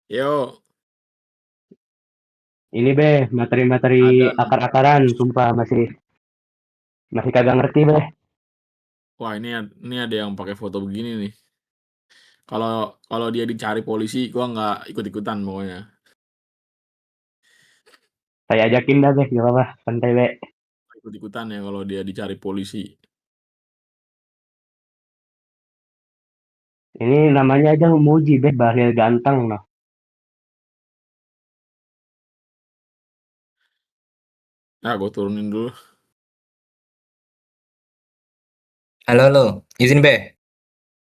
Yo, Ini Beh, materi-materi ada nih. akar-akaran, sumpah masih masih kagak ngerti Beh. Wah, ini ada yang pakai foto begini nih. Kalau kalau dia dicari polisi, gua nggak ikut-ikutan pokoknya. Saya ajakin dah Beh, gak apa-apa, santai Beh. Ikut-ikutan ya kalau dia dicari polisi. Ini namanya aja memuji Beh, Bahlil ganteng noh. Nah, gue turunin dulu. Halo, halo. Izin, Beh.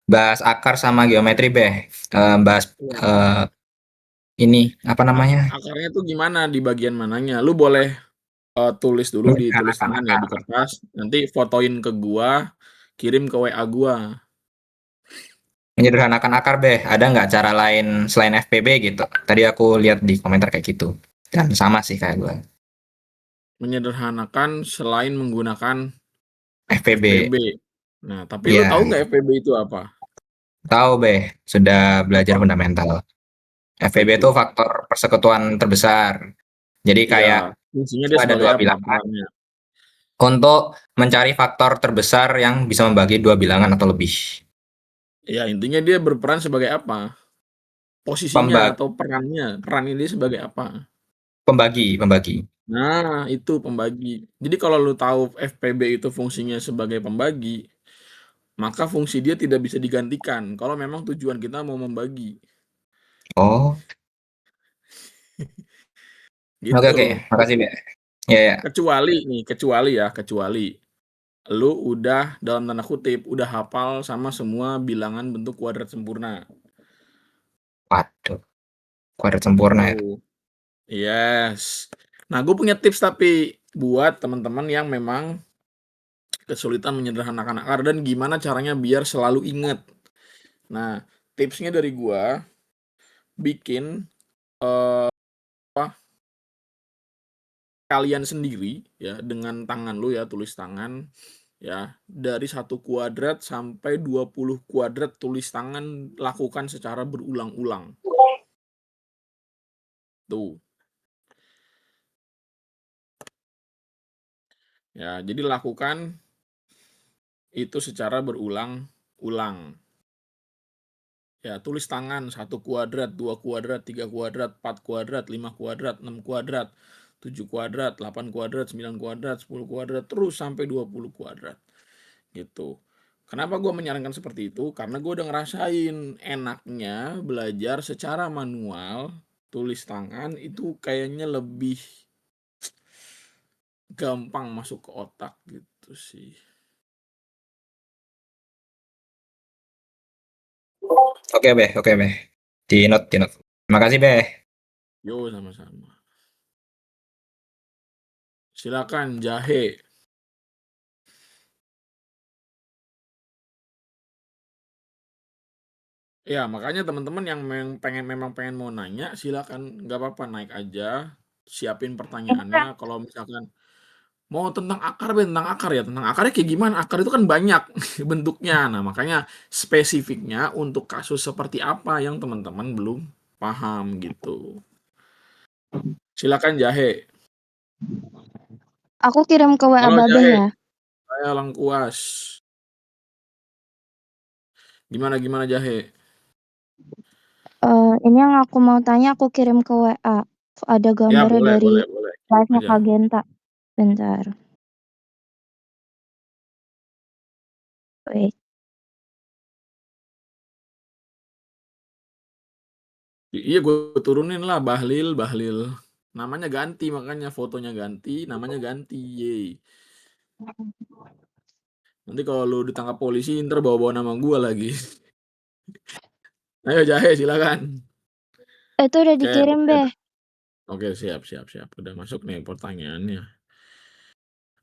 Bahas akar sama geometri, Beh. Bahas Wah, eh, ini, apa namanya? akarnya tuh gimana di bagian mananya? Lu boleh tulis dulu di tulis Menyederhanakan tangan ya akar. di kertas. Nanti fotoin ke gua, kirim ke WA gua. Menyederhanakan akar, Beh. Ada nggak cara lain selain FPB gitu? Tadi aku lihat di komentar kayak gitu. Dan sama sih kayak gue. Menyederhanakan selain menggunakan FPB. FPB. Nah, tapi lu tahu Iya, nggak FPB itu apa? tahu, Beh. Sudah belajar Apa? fundamental. Apa FPB itu? itu faktor persekutuan terbesar. Jadi Iya, kayak fungsinya dia itu ada sebagai dua apa bilangan. perannya? Untuk mencari faktor terbesar yang bisa membagi dua bilangan atau lebih. Ya, intinya dia berperan sebagai apa? Posisinya Pembagi, atau perannya. Peran ini sebagai apa? pembagi. Nah, itu pembagi. Jadi kalau lu tahu FPB itu fungsinya sebagai pembagi, maka fungsi dia tidak bisa digantikan kalau memang tujuan kita mau membagi. Oh, oke Gitu. oke, makasih Mbak. Ya ya, Kecuali lu udah dalam tanda kutip udah hafal sama semua bilangan bentuk kuadrat sempurna. waduh, kuadrat sempurna itu. Gitu. Yes. Nah, gue punya tips tapi buat teman-teman yang memang kesulitan menyederhanakan akar dan gimana caranya biar selalu ingat. Nah, tipsnya dari gua bikin apa kalian sendiri ya dengan tangan lu ya tulis tangan ya dari 1 kuadrat sampai 20 kuadrat tulis tangan lakukan secara berulang-ulang. Tuh. Ya, jadi lakukan itu secara berulang-ulang. Ya, tulis tangan 1 kuadrat, 2 kuadrat, 3 kuadrat, 4 kuadrat, 5 kuadrat, 6 kuadrat, 7 kuadrat, 8 kuadrat, 9 kuadrat, 10 kuadrat, terus sampai 20 kuadrat. Gitu. Kenapa gue menyarankan seperti itu? Karena gue udah ngerasain enaknya belajar secara manual, tulis tangan itu kayaknya lebih gampang masuk ke otak gitu sih. Oke Beh. Di note. Terima kasih Beh. Yo, sama-sama. Silakan jahe. Ya, makanya teman-teman yang memang pengen mau nanya, silakan nggak apa-apa naik aja, siapin pertanyaannya. Kalau misalkan mau tentang akar, tentang akar ya, tentang akarnya kayak gimana? Akar itu kan banyak bentuknya. Nah, makanya spesifiknya untuk kasus seperti apa yang teman-teman belum paham gitu. Silakan jahe. Aku kirim ke WA Halo Babeh jahe, ya. saya Langkuas. Gimana gimana jahe? Ini yang aku mau tanya aku kirim ke WA. Ada Ya gambarnya boleh dari boleh boleh. Kirim live-nya aja. Kak Genta. Bentar. Wait. Iya gue turunin lah Bahlil, Bahlil. Namanya ganti makanya fotonya ganti, namanya ganti. Yeay. Nanti kalau lu ditangkap polisi ntar bawa-bawa nama gua lagi. Ayo Jahe silakan. Itu udah Oke, dikirim, oke. Beh. Oke, siap, siap, siap. Udah masuk nih pertanyaannya.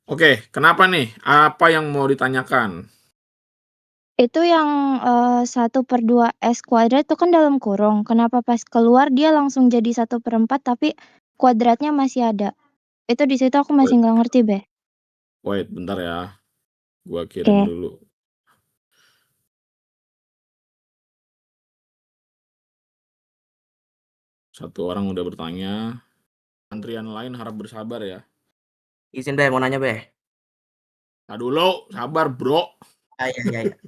Oke, kenapa nih? Apa yang mau ditanyakan? Itu yang 1/2 s² itu kan dalam kurung. Kenapa pas keluar dia langsung jadi 1/4 tapi kuadratnya masih ada? Itu di situ aku masih Wait, nggak ngerti, Beh. wait, bentar ya. Gua kirim Oke. dulu. Satu orang udah bertanya. Antrian lain harap bersabar ya. Izin Beh, mau nanya Beh. Nah dulu, sabar bro. Iya.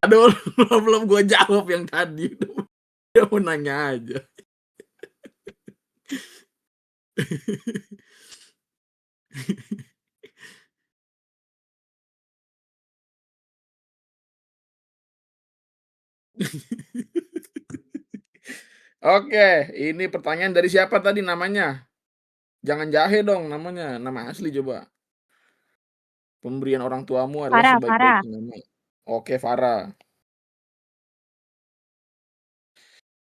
Aduh, belum gue jawab yang tadi. Dia mau nanya aja. Oke, ini pertanyaan dari siapa tadi namanya? Jangan jahe dong namanya, nama asli coba. Pemberian orang tuamu adalah Farah. sebaik-baiknya nama. Oke, Farah.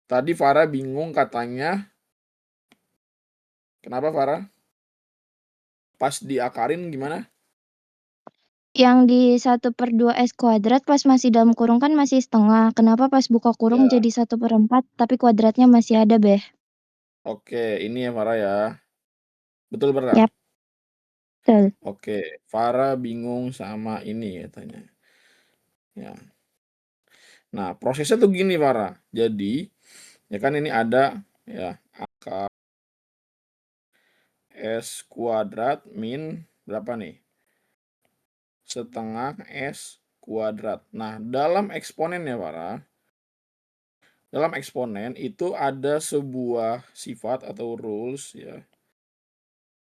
Tadi Farah bingung katanya. Kenapa Farah? Pas diakarin gimana? Yang di 1/2 S kuadrat pas masih dalam kurung kan masih setengah. Kenapa pas buka kurung Ya. jadi 1/4 tapi kuadratnya masih ada, Beh? Oke, ini ya Farah ya. Betul Farah? Yap, betul. Oke, Farah bingung sama ini katanya. Ya. Nah, prosesnya tuh gini Farah. Jadi, ya kan ini ada ya angka S kuadrat min berapa nih? Setengah S kuadrat. Nah, dalam eksponen ya Farah. Dalam eksponen itu ada sebuah sifat atau rules ya.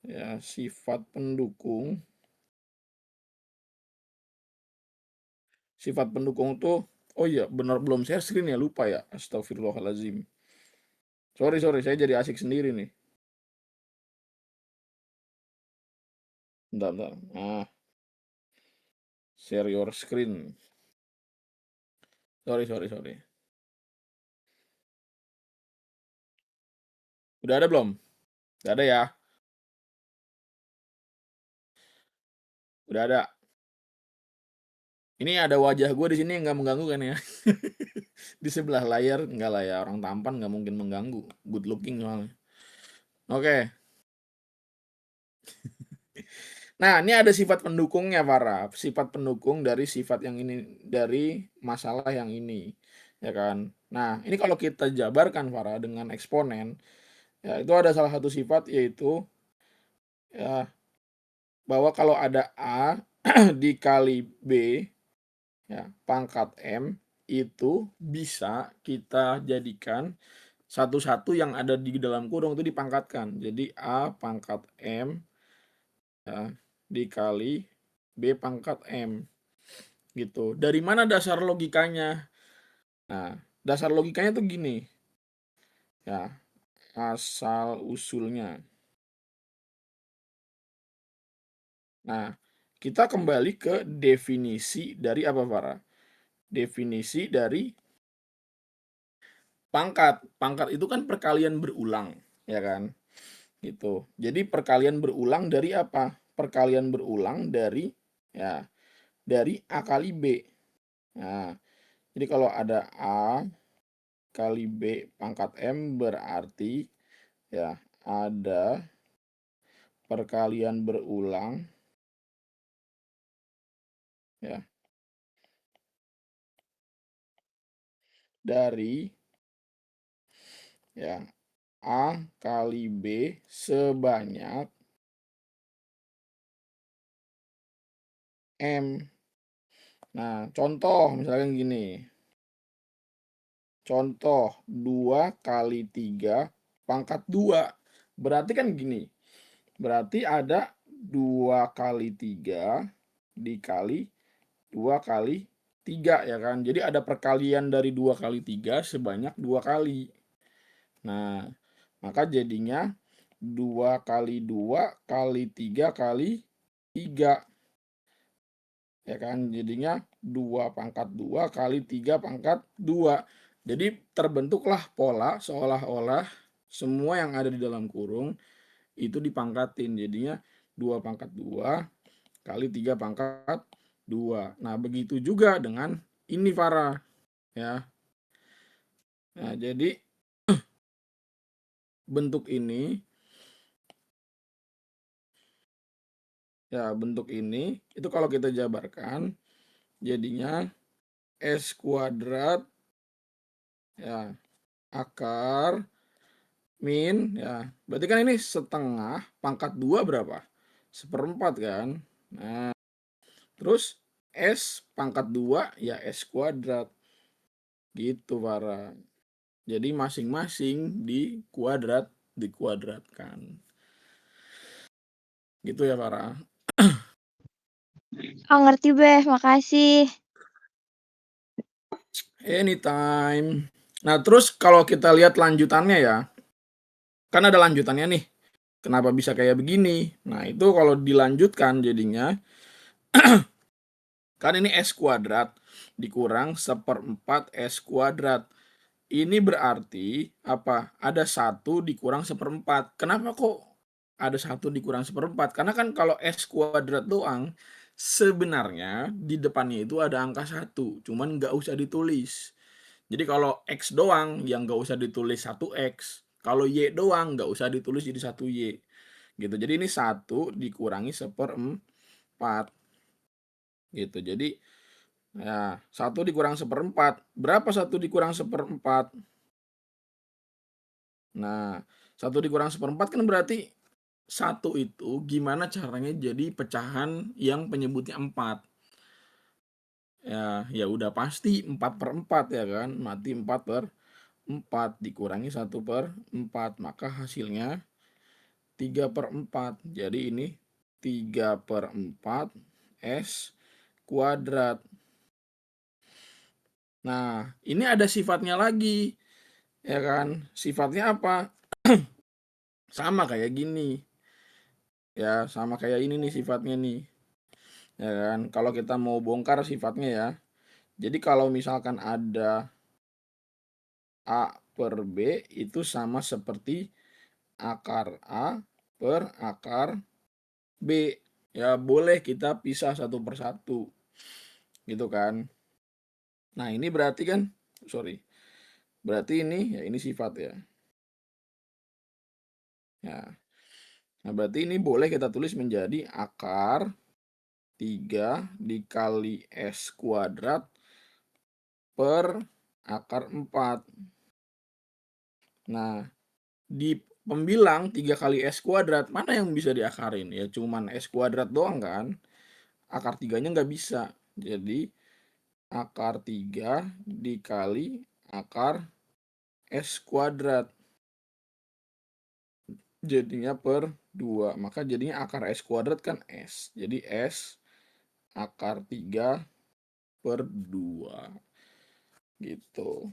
Ya, sifat pendukung. Sifat pendukung tuh, oh iya benar belum share screen ya, lupa ya. Astagfirullahaladzim. Sorry, saya jadi asik sendiri nih. Bentar. Nah, share your screen. Sorry. Udah ada belum? Udah ada ya? Udah ada. Ini ada wajah gue di sini yang nggak mengganggu kan ya? Di sebelah layar enggak lah ya, orang tampan nggak mungkin mengganggu. Good looking soalnya. Oke. Nah, ini ada sifat pendukungnya, Farah. Sifat pendukung dari sifat yang ini, dari masalah yang ini. Ya kan? Nah, ini kalau kita jabarkan, Farah, dengan eksponen, ya itu ada salah satu sifat yaitu ya bahwa kalau ada A dikali B ya pangkat M itu bisa kita jadikan satu-satu yang ada di dalam kurung itu dipangkatkan. Jadi A pangkat M ya, dikali B pangkat M gitu. Dari mana dasar logikanya? Nah, dasar logikanya tuh gini. Ya, asal usulnya. Nah, kita kembali ke definisi dari apa, Farah? Definisi dari pangkat. Pangkat itu kan perkalian berulang, ya kan? Gitu. Jadi perkalian berulang dari apa? Perkalian berulang dari ya, dari A kali B. Nah, jadi kalau ada A kali B pangkat M berarti ya ada perkalian berulang ya dari ya A kali B sebanyak M. Nah, contoh misalkan gini. Contoh 2 kali 3 pangkat 2. Berarti kan gini. Berarti ada 2 kali 3 dikali 2 kali 3 ya kan. Jadi ada perkalian dari 2 kali 3 sebanyak 2 kali. Nah, maka jadinya 2 kali 2 kali 3 kali 3. Ya kan, jadinya 2 pangkat 2 kali 3 pangkat 2. Jadi terbentuklah pola seolah-olah semua yang ada di dalam kurung itu dipangkatin. Jadinya 2 pangkat 2 kali 3 pangkat 2. Nah, begitu juga dengan ini, Farah. Ya. Nah, jadi bentuk ini ya bentuk ini itu kalau kita jabarkan jadinya S kuadrat ya akar min ya. Berarti kan ini setengah pangkat 2 berapa? 1/4 kan. Nah, terus S pangkat 2 ya S kuadrat. Gitu, Farah. Jadi masing-masing dikuadratkan. Gitu ya, Farah. Oh, ngerti, Beh. Makasih. Anytime. Nah, terus kalau kita lihat lanjutannya ya. Kan ada lanjutannya nih. Kenapa bisa kayak begini? Nah, itu kalau dilanjutkan jadinya kan ini S kuadrat dikurang 1/4 S kuadrat. Ini berarti apa? Ada 1 dikurang 1/4. Kenapa kok ada 1 dikurang 1/4? Karena kan kalau S kuadrat doang, sebenarnya di depannya itu ada angka 1, cuman nggak usah ditulis. Jadi kalau X doang, yang nggak usah ditulis 1X. Kalau Y doang, nggak usah ditulis jadi 1Y. Gitu. Jadi ini 1 dikurangi 1/4. Gitu. Jadi ya 1 dikurang 1/4. Berapa 1 dikurang 1/4? Nah, 1 dikurang 1/4 kan berarti 1 itu gimana caranya jadi pecahan yang penyebutnya 4. Ya udah pasti 4/4 ya kan. Mati 4/4 dikurangi 1/4. Maka hasilnya 3/4. Jadi ini 3/4 S kuadrat. Nah, ini ada sifatnya lagi. Ya kan? Sifatnya apa? Sama kayak gini. Ya, sama kayak ini nih sifatnya nih. Ya kan? Kalau kita mau bongkar sifatnya ya. Jadi kalau misalkan ada A per B itu sama seperti akar A per akar B. Ya boleh kita pisah satu persatu. Gitu kan. Nah ini berarti kan, berarti ini, ya ini sifat ya. Ya. Nah berarti ini boleh kita tulis menjadi akar 3 dikali S kuadrat per akar 4. Nah, di pembilang 3 kali S kuadrat, mana yang bisa diakarin? Ya cuman S kuadrat doang kan. Akar 3-nya nggak bisa. Jadi, akar 3 dikali akar S kuadrat. Jadinya per 2. Maka jadinya akar S kuadrat kan S. Jadi S akar 3 per 2. Gitu.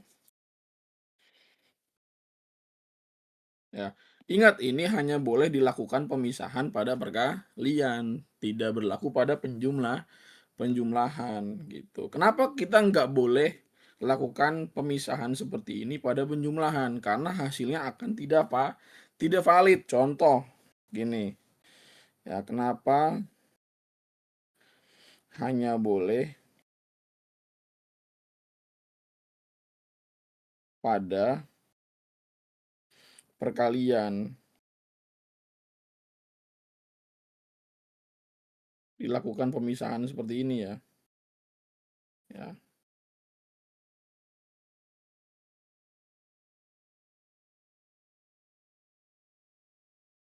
Ya, ingat ini hanya boleh dilakukan pemisahan pada perkalian, tidak berlaku pada penjumlahan gitu. Kenapa kita nggak boleh lakukan pemisahan seperti ini pada penjumlahan? Karena hasilnya akan tidak valid. Contoh gini. Ya, kenapa hanya boleh pada perkalian dilakukan pemisahan seperti ini ya. Ya.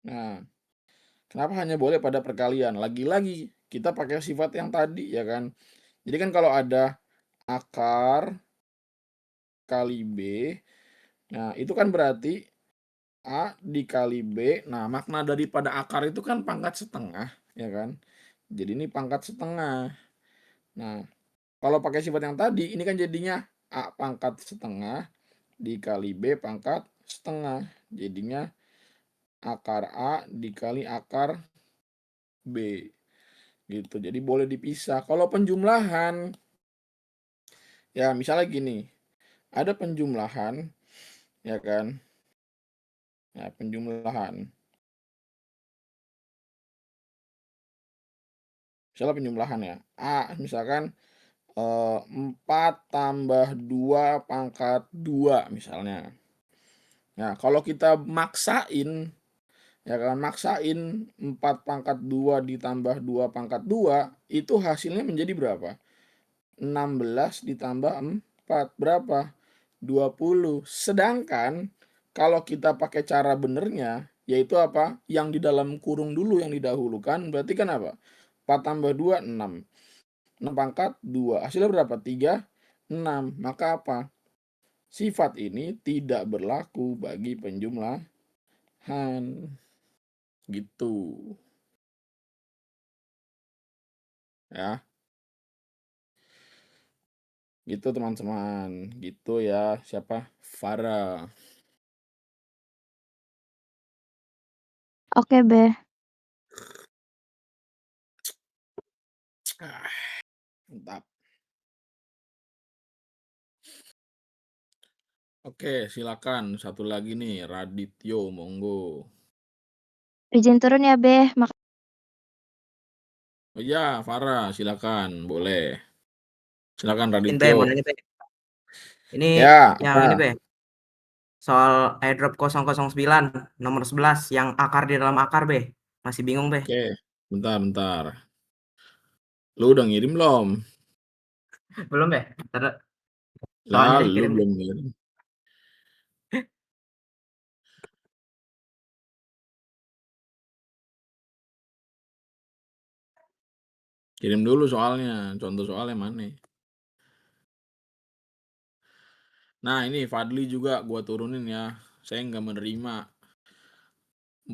Nah, kenapa hanya boleh pada perkalian? Lagi-lagi kita pakai sifat yang tadi ya kan. Jadi kan kalau ada akar kali B, nah itu kan berarti A dikali B. Nah, makna daripada akar itu kan pangkat setengah, ya kan? Jadi ini pangkat setengah. Nah, kalau pakai sifat yang tadi, ini kan jadinya A pangkat setengah dikali B pangkat setengah. Jadinya akar A dikali akar B. Gitu. Jadi boleh dipisah. Kalau penjumlahan, ya misalnya gini. Ada penjumlahan, ya kan? Ya, penjumlahan. Misalnya penjumlahan ya. A, misalkan 4 tambah 2 pangkat 2 misalnya. Nah, kalau kita maksain, ya kan, maksain 4 pangkat 2 ditambah 2 pangkat 2, itu hasilnya menjadi berapa? 16 ditambah 4 berapa? 20. Sedangkan kalau kita pakai cara benernya, yaitu apa? Yang di dalam kurung dulu yang didahulukan, berarti kan apa? 4 tambah 2, 6. 6 pangkat 2. Hasilnya berapa? 3, 6. Maka apa? Sifat ini tidak berlaku bagi penjumlahan. Gitu. Ya. Gitu teman-teman. Gitu ya. Siapa? Farah. Oke, Beh. Mantap. Oke, silakan. Satu lagi nih, Radityo, monggo. Izin turun ya, Beh. Oh iya, Farah, silakan. Boleh. Silakan Izin Beh, mau Radityo. nanya Beh. Ini Ya, yang ini apa? Beh, soal airdrop 009 nomor 11 yang akar di dalam akar Beh. Masih bingung Beh. Oke, bentar. Lu udah ngirim belum? Belum Beh. Ntar soalnya Lah, deh lu kirim. belum ngirim. Kirim dulu soalnya. Contoh soalnya mana? Nah, ini Fadli juga gua turunin ya. Saya nggak menerima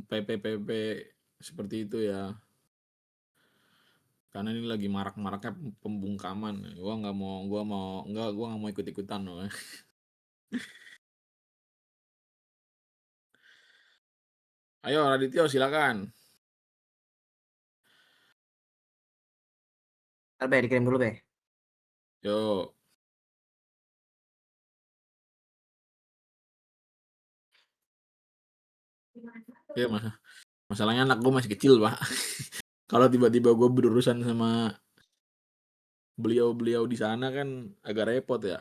PPPP seperti itu ya. Karena ini lagi marak-maraknya pembungkaman. Gua nggak mau ikut-ikutan loh. Ayo Radityo silakan. Ntar Beh dikirim dulu Beh. Yuk. Ya, masalahnya anak gue masih kecil, Pak. Kalau tiba-tiba gue berurusan sama beliau-beliau di sana kan agak repot ya.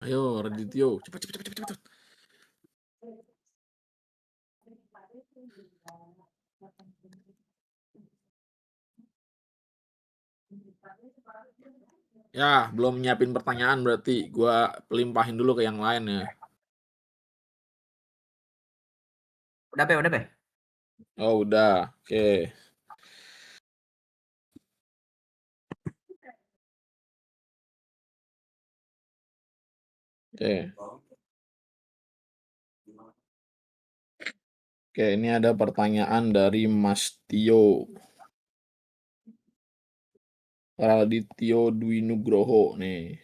Ayo Radityo, cepet. Ya, belum nyiapin pertanyaan berarti gue pelimpahin dulu ke yang lain ya. Udah Beh. Oh udah, oke. Oke, ini ada pertanyaan dari Mas Tio. Radityo Dwi Nugroho nih.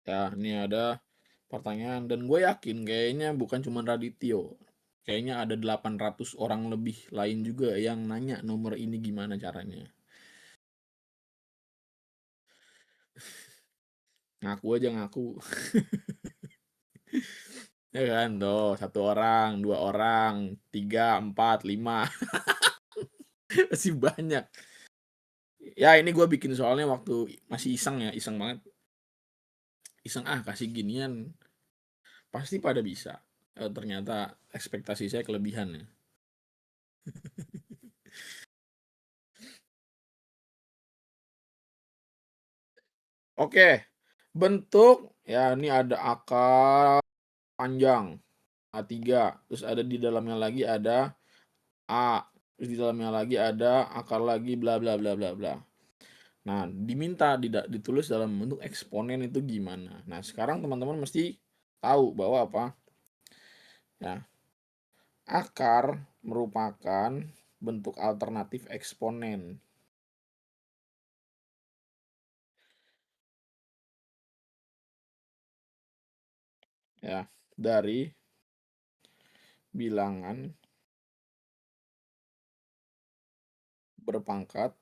Ya, ini ada pertanyaan dan gue yakin kayaknya bukan cuma Radityo. Kayaknya ada 800 orang lebih lain juga yang nanya nomor ini gimana caranya. Ngaku aja ngaku. Ya kan, tuh 1 orang, 2 orang, 3, 4, 5. Masih banyak. Ya ini gue bikin soalnya waktu masih iseng ya, iseng banget. Iseng kasih ginian. Pasti pada bisa. Ternyata ekspektasi saya kelebihan ya. Oke, bentuk ya ini ada akar panjang A3, terus ada di dalamnya lagi ada A, terus di dalamnya lagi ada akar lagi bla bla bla bla bla. Nah, diminta ditulis dalam bentuk eksponen itu gimana. Nah, sekarang teman-teman mesti tahu bahwa apa? Ya, akar merupakan bentuk alternatif eksponen. Ya, dari bilangan berpangkat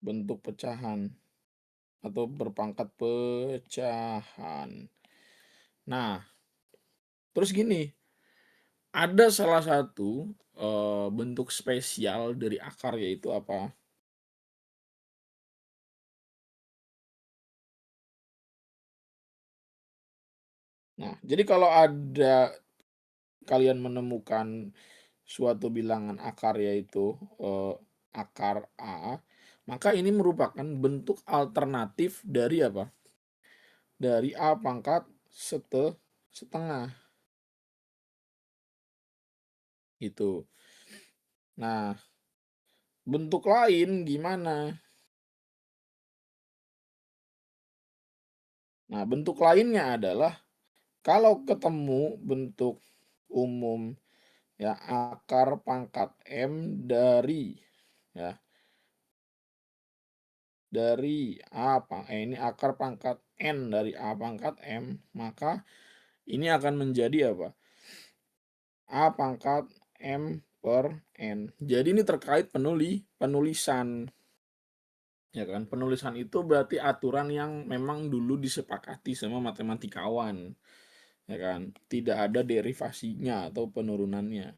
bentuk pecahan atau berpangkat pecahan. Nah, terus gini, ada salah satu bentuk spesial dari akar yaitu apa? Nah, jadi kalau ada kalian menemukan suatu bilangan akar yaitu akar A, maka ini merupakan bentuk alternatif dari apa? Dari A pangkat setengah. Itu. Nah, bentuk lain gimana? Nah, bentuk lainnya adalah kalau ketemu bentuk umum ya akar pangkat M dari ya dari ini akar pangkat N dari A pangkat M, maka ini akan menjadi apa? A pangkat M per N. Jadi ini terkait penulisan. Ya kan, penulisan itu berarti aturan yang memang dulu disepakati sama matematikawan. Ya kan, tidak ada derivasinya atau penurunannya.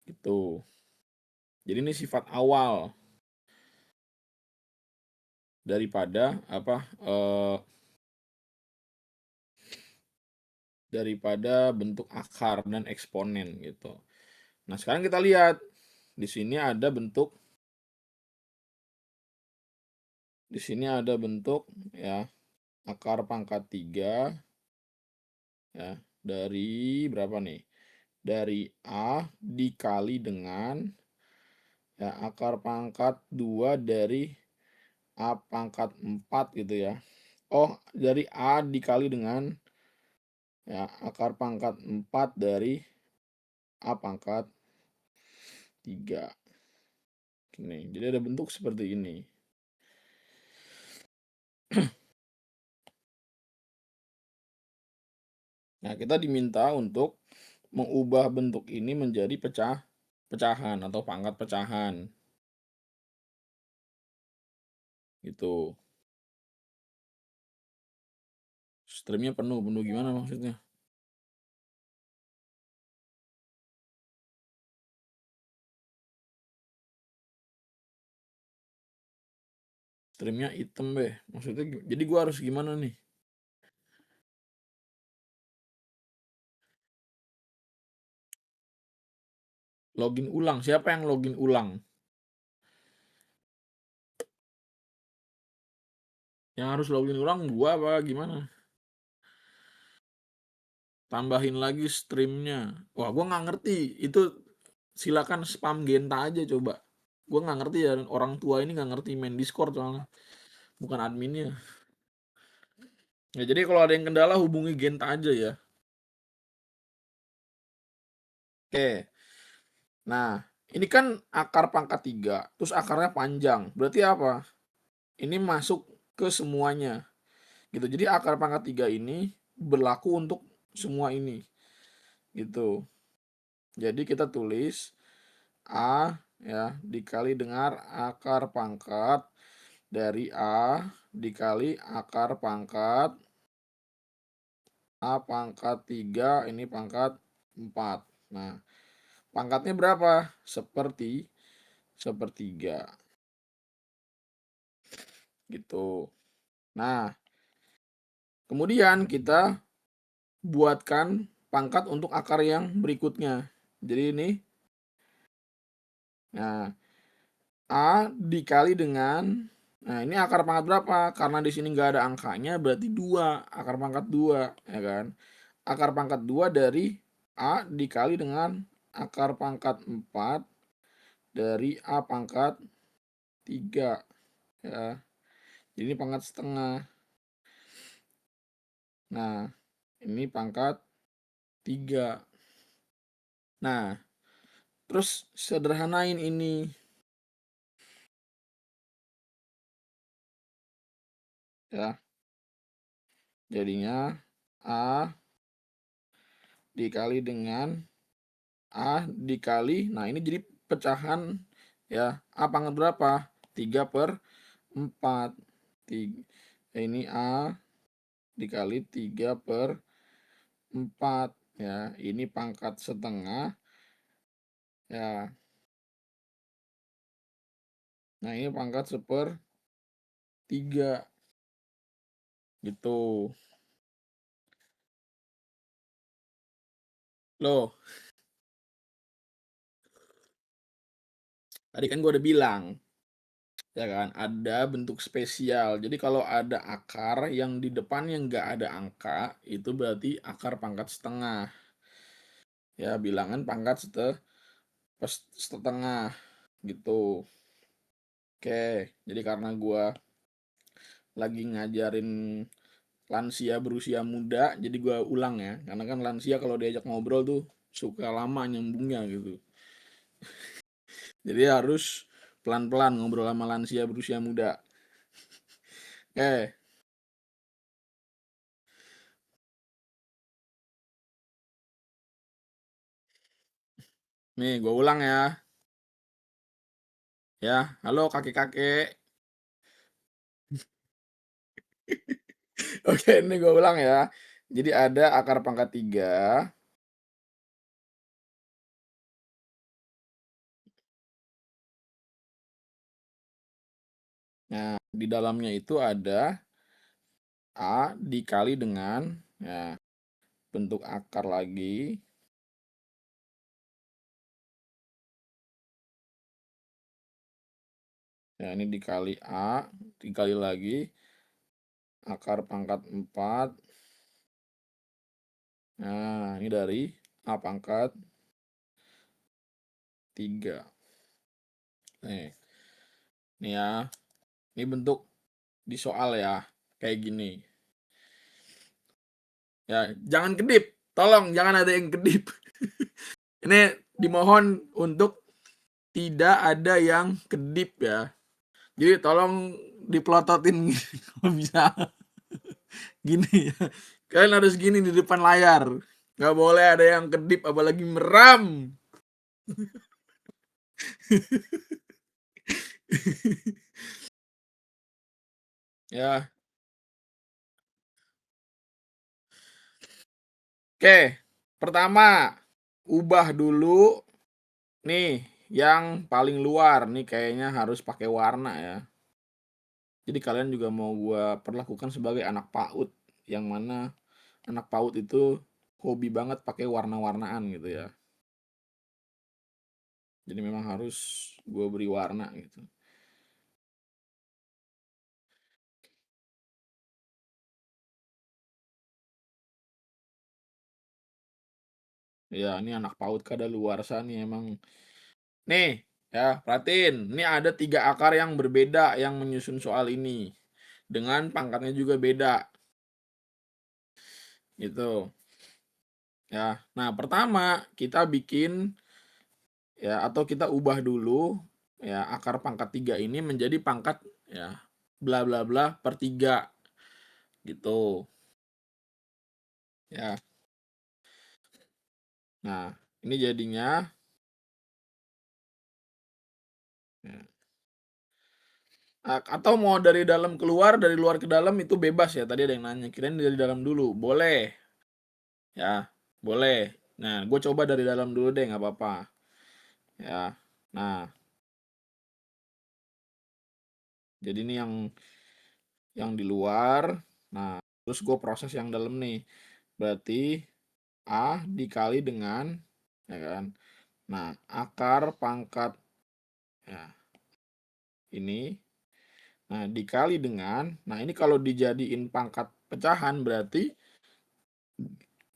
Gitu. Jadi ini sifat awal daripada daripada bentuk akar dan eksponen gitu. Nah, sekarang kita lihat di sini ada bentuk ya akar pangkat 3 ya dari berapa nih? Dari A dikali dengan ya akar pangkat 2 dari A pangkat 4 gitu ya. Oh, dari A dikali dengan ya akar pangkat 4 dari A pangkat 3. Ini. Jadi ada bentuk seperti ini. Nah, kita diminta untuk mengubah bentuk ini menjadi pecahan atau pangkat pecahan. Gitu. Streamnya penuh gimana maksudnya? Streamnya hitam maksudnya jadi gua harus gimana nih? Login ulang, siapa yang login ulang? Yang harus login ulang gua apa gimana? Tambahin lagi streamnya. Wah, gua nggak ngerti. Itu silakan spam Genta aja coba. Gua nggak ngerti ya, orang tua ini nggak ngerti main Discord soalnya. Bukan adminnya. Ya, jadi kalau ada yang kendala hubungi Genta aja ya. Oke. Nah, ini kan akar pangkat 3, terus akarnya panjang. Berarti apa? Ini masuk ke semuanya. Gitu. Jadi akar pangkat 3 ini berlaku untuk semua ini. Gitu. Jadi kita tulis A ya dikali dengan akar pangkat dari A dikali akar pangkat A pangkat 3 ini pangkat 4. Nah, pangkatnya berapa? Sepertiga. Gitu. Nah, kemudian kita buatkan pangkat untuk akar yang berikutnya. Jadi ini nah A dikali dengan nah ini akar pangkat berapa? Karena di sini nggak ada angkanya berarti 2, akar pangkat 2 ya kan. Akar pangkat 2 dari A dikali dengan akar pangkat 4 dari A pangkat 3 ya. Jadi ini pangkat setengah. Nah, ini pangkat 3. Nah, terus sederhanain ini ya. Jadinya A dikali dengan A dikali, nah ini jadi pecahan ya. A pangkat berapa? 3/4. Ini A dikali 3/4 ya. Ini pangkat setengah ya. Nah ini pangkat 1/3 gitu. Loh, tadi kan gue udah bilang, ya kan, ada bentuk spesial. Jadi kalau ada akar yang di depannya nggak ada angka, itu berarti akar pangkat setengah. Ya, bilangan pangkat setengah gitu. Oke, jadi karena gue lagi ngajarin lansia berusia muda, jadi gue ulang ya. Karena kan lansia kalau diajak ngobrol tuh suka lama nyambungnya gitu. Jadi harus pelan-pelan ngobrol sama lansia berusia muda. Oke, nih gue ulang ya. Ya, halo kakek-kakek. Oke, ini gue ulang ya. Jadi ada akar pangkat 3. Nah, di dalamnya itu ada A dikali dengan ya, bentuk akar lagi. Ya, ini dikali A, dikali lagi akar pangkat 4. Nah, ini dari A pangkat 3. Nih, nih ya. Ini bentuk di soal ya. Kayak gini. Ya, jangan kedip. Tolong jangan ada yang kedip. Ini dimohon untuk tidak ada yang kedip ya. Jadi tolong dipelototin kalau bisa. Gini ya. Kalian harus gini di depan layar. Nggak boleh ada yang kedip apalagi meram. Ya. Oke. Pertama, ubah dulu nih yang paling luar. Nih kayaknya harus pakai warna ya. Jadi kalian juga mau gua perlakukan sebagai anak PAUD, yang mana anak PAUD itu hobi banget pakai warna-warnaan gitu ya. Jadi memang harus gua beri warna gitu. Ya, ini anak PAUD kadaluarsa nih emang. Nih, ya, perhatiin. Ini ada 3 akar yang berbeda yang menyusun soal ini. Dengan pangkatnya juga beda. Gitu. Ya. Nah, pertama kita bikin ya atau kita ubah dulu ya akar pangkat 3 ini menjadi pangkat ya bla bla bla per 3 gitu. Ya. Nah, ini jadinya ya. Atau mau dari dalam keluar, dari luar ke dalam itu bebas ya. Tadi ada yang nanya, kirain dari dalam dulu. Boleh. Ya, boleh. Nah, gue coba dari dalam dulu deh, nggak apa-apa. Ya, nah, jadi ini yang di luar. Nah, terus gue proses yang dalam nih. Berarti A dikali dengan, ya kan. Nah, akar pangkat ya, ini. Nah, dikali dengan, nah ini kalau dijadiin pangkat pecahan berarti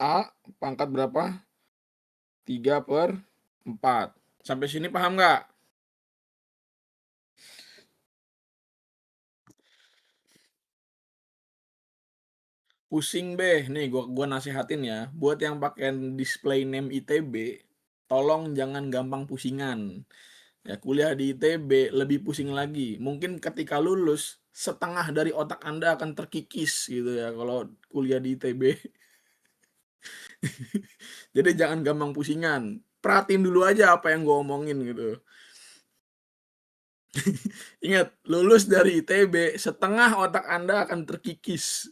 A pangkat berapa? 3/4. Sampai sini paham nggak? Pusing beh. Nih gua nasihatin ya. Buat yang pakai display name ITB, tolong jangan gampang pusingan. Ya, kuliah di ITB lebih pusing lagi. Mungkin ketika lulus, setengah dari otak Anda akan terkikis gitu ya kalau kuliah di ITB. Jadi jangan gampang pusingan. Perhatiin dulu aja apa yang gue omongin gitu. Ingat, lulus dari ITB, setengah otak Anda akan terkikis.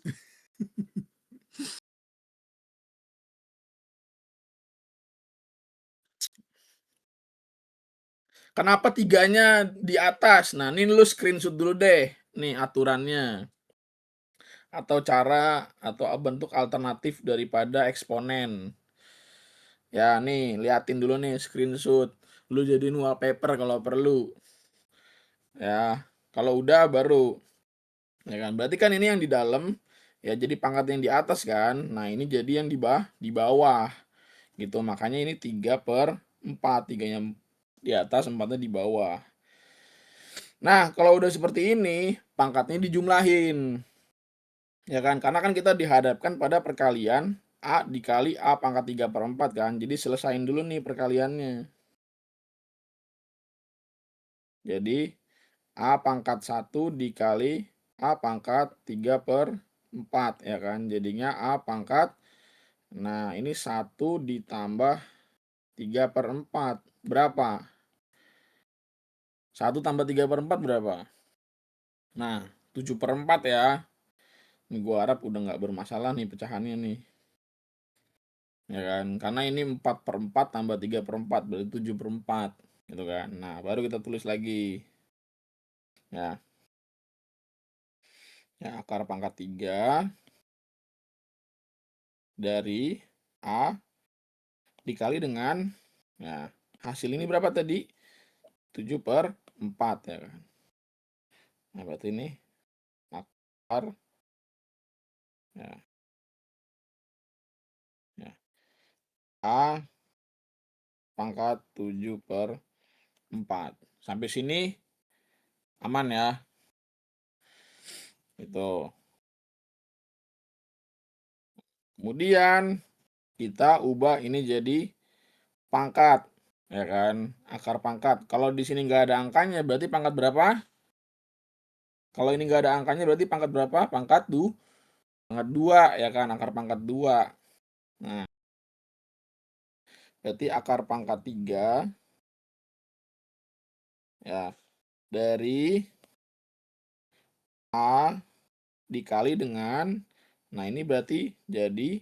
Kenapa 3-nya di atas? Nah, ini lu screenshot dulu deh. Nih aturannya. Atau cara atau bentuk alternatif daripada eksponen. Ya nih, liatin dulu nih screenshot. Lu jadiin wallpaper kalau perlu. Ya, kalau udah baru. Ya kan, berarti kan ini yang di dalam, ya jadi pangkat yang di atas kan. Nah ini jadi yang di bawah. Gitu, makanya ini 3/4. 3-nya di atas, 4-nya di bawah. Nah, kalau udah seperti ini, pangkatnya dijumlahin. Ya kan, karena kan kita dihadapkan pada perkalian A dikali A pangkat 3/4 kan. Jadi selesain dulu nih perkaliannya. Jadi A pangkat 1 dikali A pangkat 3/4 ya kan. Jadinya A pangkat, nah ini 1 ditambah 3/4. Berapa? 1 tambah 3/4 berapa? Nah, 7/4 ya. Ini gua harap udah nggak bermasalah nih pecahannya nih. Ya kan, karena ini 4/4 tambah 3/4 berarti 7/4 gitu kan. Nah, baru kita tulis lagi. Ya, akar pangkat 3 dari A dikali dengan, ya, hasil ini berapa tadi? 7/4 ya kan. Nah, berarti ini akar, ya, A pangkat 7/4. Sampai sini aman ya. Itu. Kemudian kita ubah ini jadi pangkat, ya kan, akar pangkat. Kalau di sini nggak ada angkanya berarti pangkat berapa? Kalau ini nggak ada angkanya berarti pangkat berapa? Pangkat 2 ya kan, akar pangkat 2. Nah, berarti akar pangkat 3 ya dari A dikali dengan, nah ini berarti jadi,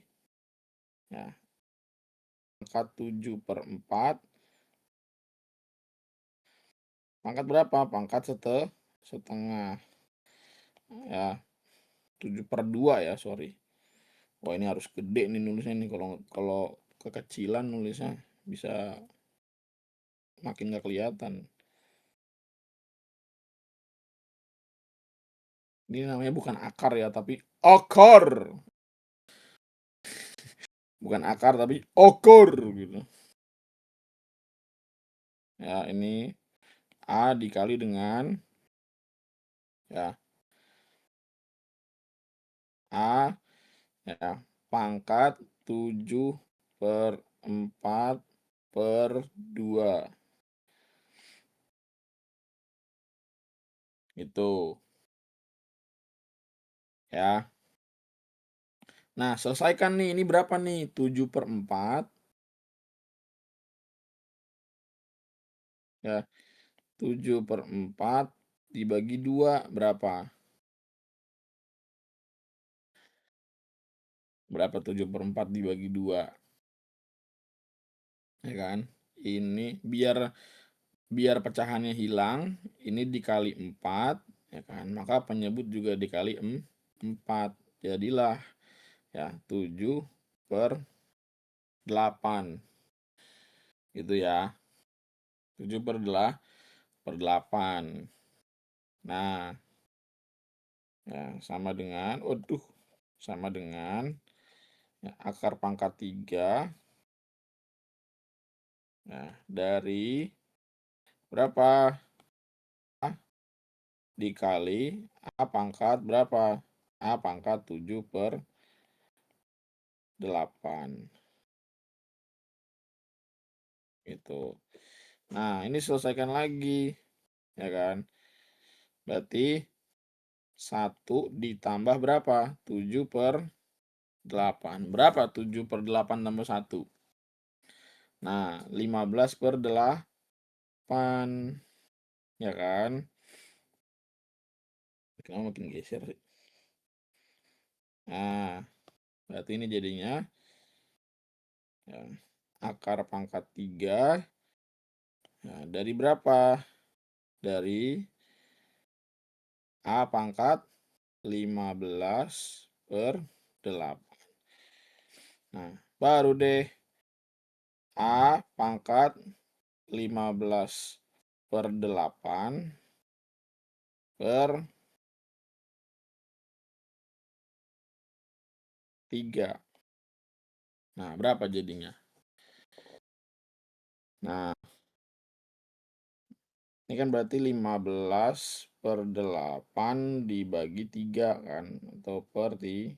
ya, pangkat 7/4. Pangkat berapa? Pangkat setengah. Ya, 7/2 ya, sorry. Wah, ini harus gede nih nulisnya nih, kalau kekecilan nulisnya bisa makin nggak kelihatan. Ini namanya bukan akar ya, tapi okor. Bukan akar tapi okor gitu. Ya, ini A dikali dengan, ya, A, ya, pangkat 7/4/2. Itu. Ya. Nah, selesaikan nih. Ini berapa nih? 7/4. Ya. 7/4 dibagi 2 berapa? Berapa 7/4 dibagi 2? Ya kan? Ini biar pecahannya hilang, ini dikali 4, ya kan? Maka penyebut juga dikali 4. Jadilah, ya, 7/8. Gitu ya. 7/8. Nah, ya, sama dengan, ya, akar pangkat 3, nah, dari berapa? A dikali A pangkat berapa? A pangkat 7/8. Itu. Nah, ini selesaikan lagi, ya kan? Berarti 1 ditambah berapa? 7/8. Berapa 7/8 tambah 1? Nah, 15/8. Ya kan? Kenapa makin geser sih? Nah, berarti ini jadinya, ya, akar pangkat 3, nah, dari berapa? Dari A pangkat 15/8. Nah, baru deh A pangkat 15/8 per 3. Nah, berapa jadinya? Nah, ini kan berarti 15/8 dibagi 3 kan, atau per 3.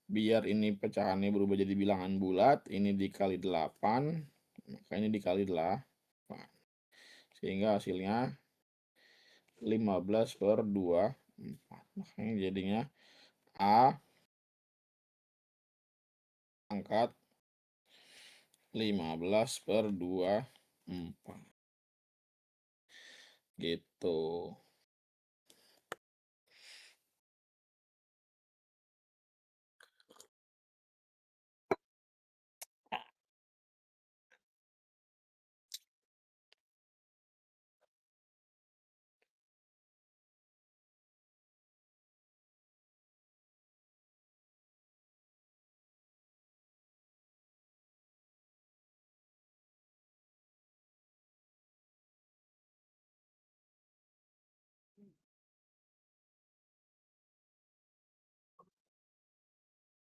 Biar ini pecahannya berubah jadi bilangan bulat, ini dikali 8, maka ini dikali 8. Sehingga hasilnya 15/24. Makanya jadinya A pangkat 15/24. Gitu.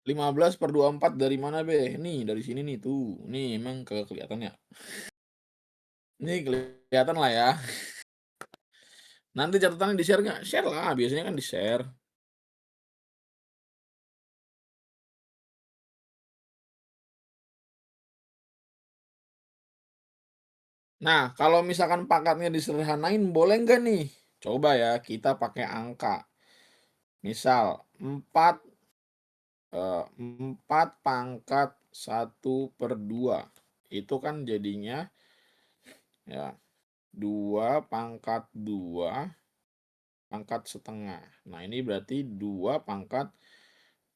Lima belas per 24 dari mana, Be? Nih, dari sini nih, tuh. Nih, emang kagak kelihatan ya? Nih, kelihatan lah ya. Nanti catatannya di-share nggak? Share lah, biasanya kan di-share. Nah, kalau misalkan pangkatnya disederhanain, boleh nggak nih? Coba ya, kita pakai angka. Misal, 4 pangkat 1/2. Itu kan jadinya ya 2 pangkat 2 pangkat setengah. Nah, ini berarti 2 pangkat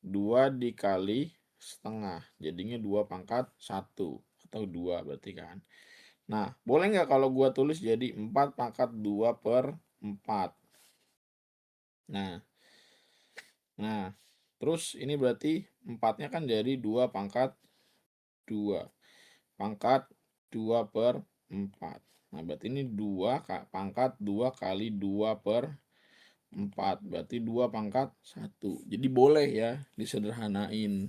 2 dikali setengah. Jadinya 2 pangkat 1 atau 2 berarti kan. Nah, boleh nggak kalau gua tulis jadi 4 pangkat 2/4? Nah, terus ini berarti 4-nya kan jadi 2 pangkat 2. Pangkat 2/4. Nah, berarti ini 2 pangkat 2 kali 2/4. Berarti 2 pangkat 1. Jadi boleh ya disederhanain.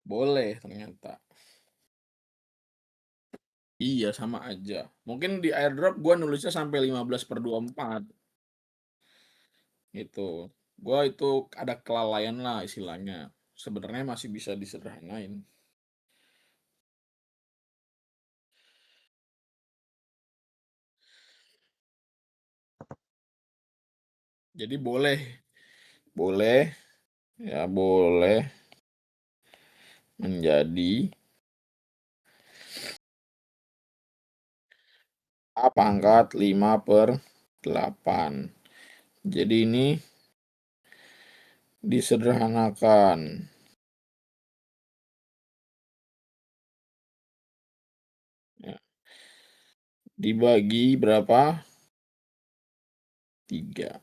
Boleh ternyata. Iya, sama aja. Mungkin di airdrop gua nulisnya sampai 15/24. Gitu. Gua itu ada kelalaian lah istilahnya. Sebenarnya masih bisa disederhanain. Jadi boleh ya boleh menjadi A pangkat 5/8. Jadi ini disederhanakan. Ya. Dibagi berapa? 3.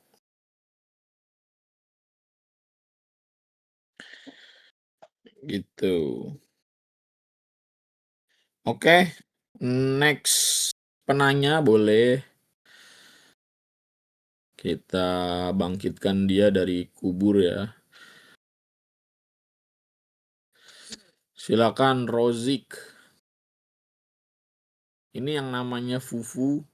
Gitu. Oke, next penanya boleh kita bangkitkan dia dari kubur ya. Silakan Rozik. Ini yang namanya Fufu.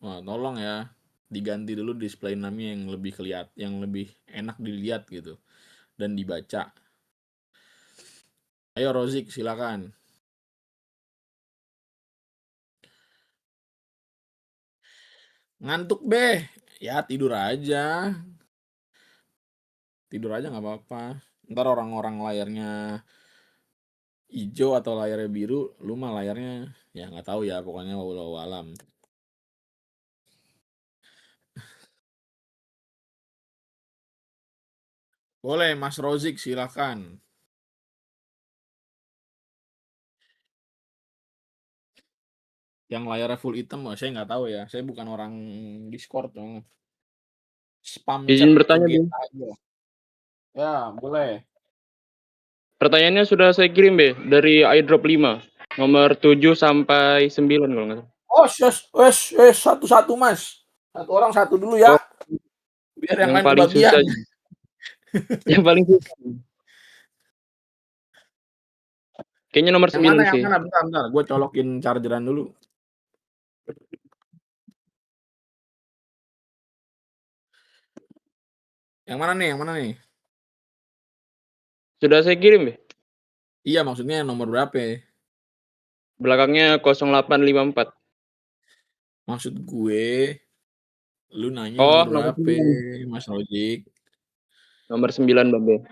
Wah, tolong ya diganti dulu display namanya yang lebih yang lebih enak dilihat gitu dan dibaca. Ayo Rozik, silakan. Ngantuk Beh, ya tidur aja. Tidur aja nggak apa-apa. Ntar orang-orang layarnya hijau atau layarnya biru, lu mah layarnya ya nggak tahu ya, pokoknya wallahu alam. Boleh Mas Rozik, silakan. Yang layarnya full hitam, saya nggak tahu ya. Saya bukan orang Discord. Spam chat Izin ke bertanya, GT Bung. aja. Ya, boleh. Pertanyaannya sudah saya kirim, Be, dari iDrop 5. Nomor 7 sampai 9 kalau nggak salah. Oh, satu-satu, Mas. Satu orang satu dulu ya. Oh, Biar yang yang lain paling kebagian. susah. Yang paling susah. Kayaknya nomor Yang mana? 9 sih. Bentar. Gue colokin chargeran dulu. Yang mana nih? Sudah saya kirim, Be. Iya, maksudnya nomor berapa ya? Belakangnya 0854. Maksud gue, lu nanya Oh, nomor nomor berapa, 9. Mas Rozik? Nomor 9, Bang, Be.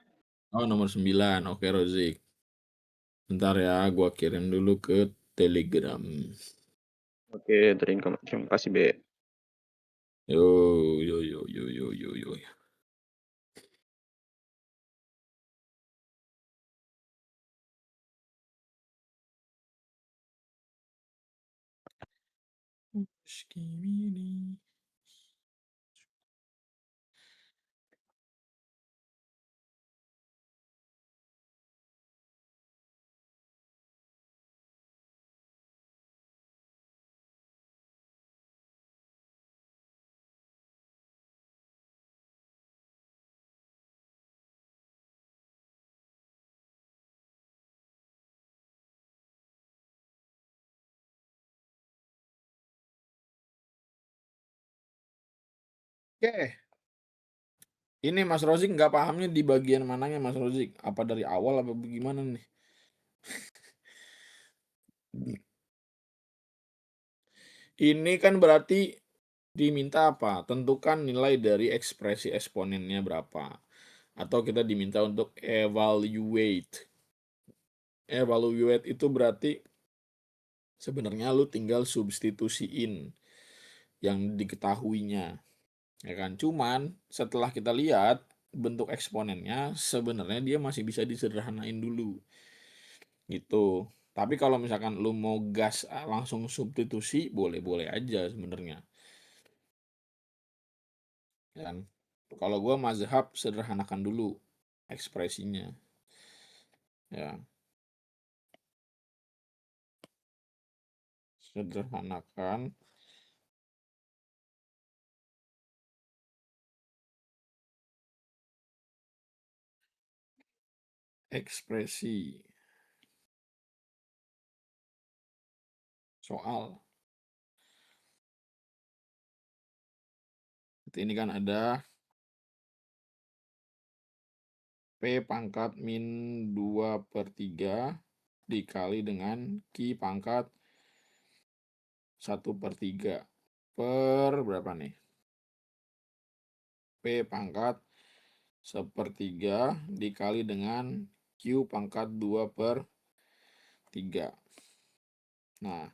Oh, nomor 9. Oke, Rozik. Bentar ya, gua kirim dulu ke Telegram. Oke, terima kasih, Be. Yo. Oke. Ini Mas Rozik nggak pahamnya di bagian mananya, Mas Rozik? Apa dari awal apa bagaimana nih? Ini kan berarti diminta apa? Tentukan nilai dari ekspresi eksponennya berapa. Atau kita diminta untuk evaluate. Evaluate itu berarti sebenarnya lu tinggal substitusiin yang diketahuinya. Ya kan? Cuman setelah kita lihat bentuk eksponennya, sebenarnya dia masih bisa disederhanain dulu. Gitu. Tapi kalau misalkan lu mau gas langsung substitusi, boleh-boleh aja sebenarnya. Kan? Kalau gua mazhab sederhanakan dulu ekspresinya. Ya, sederhanakan ekspresi soal. Ini kan ada P pangkat min 2/3 dikali dengan Q pangkat 1/3 per berapa nih? P pangkat 1/3 dikali dengan Q pangkat 2/3. Nah,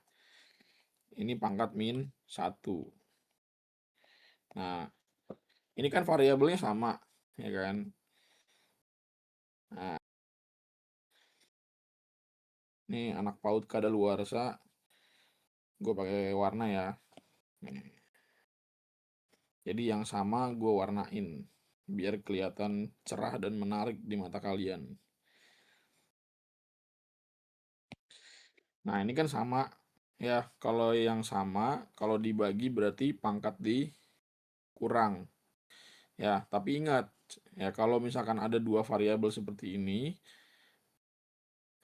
ini pangkat min 1. Nah, ini kan variabelnya sama, ya kan? Nah, ini anak PAUD kadaluarsa, gue pakai warna ya. Nih. Jadi yang sama gue warnain, biar kelihatan cerah dan menarik di mata kalian. Nah, ini kan sama, ya. Kalau yang sama, kalau dibagi berarti pangkat dikurang. Ya, tapi ingat, ya kalau misalkan ada dua variabel seperti ini,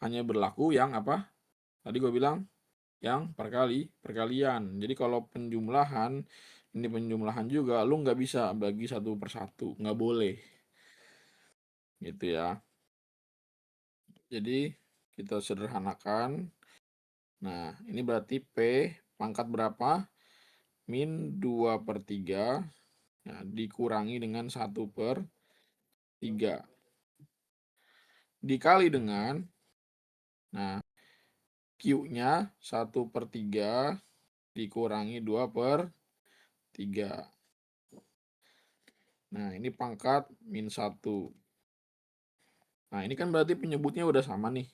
hanya berlaku yang apa? Tadi gue bilang yang perkalian. Jadi kalau penjumlahan, ini penjumlahan juga, lu nggak bisa bagi 1/1, nggak boleh. Gitu ya. Jadi kita sederhanakan. Nah, ini berarti P pangkat berapa? Min 2/3 ya, dikurangi dengan 1/3. Dikali dengan, nah, Q-nya 1/3 dikurangi 2/3. Nah, ini pangkat min 1. Nah, ini kan berarti penyebutnya udah sama nih.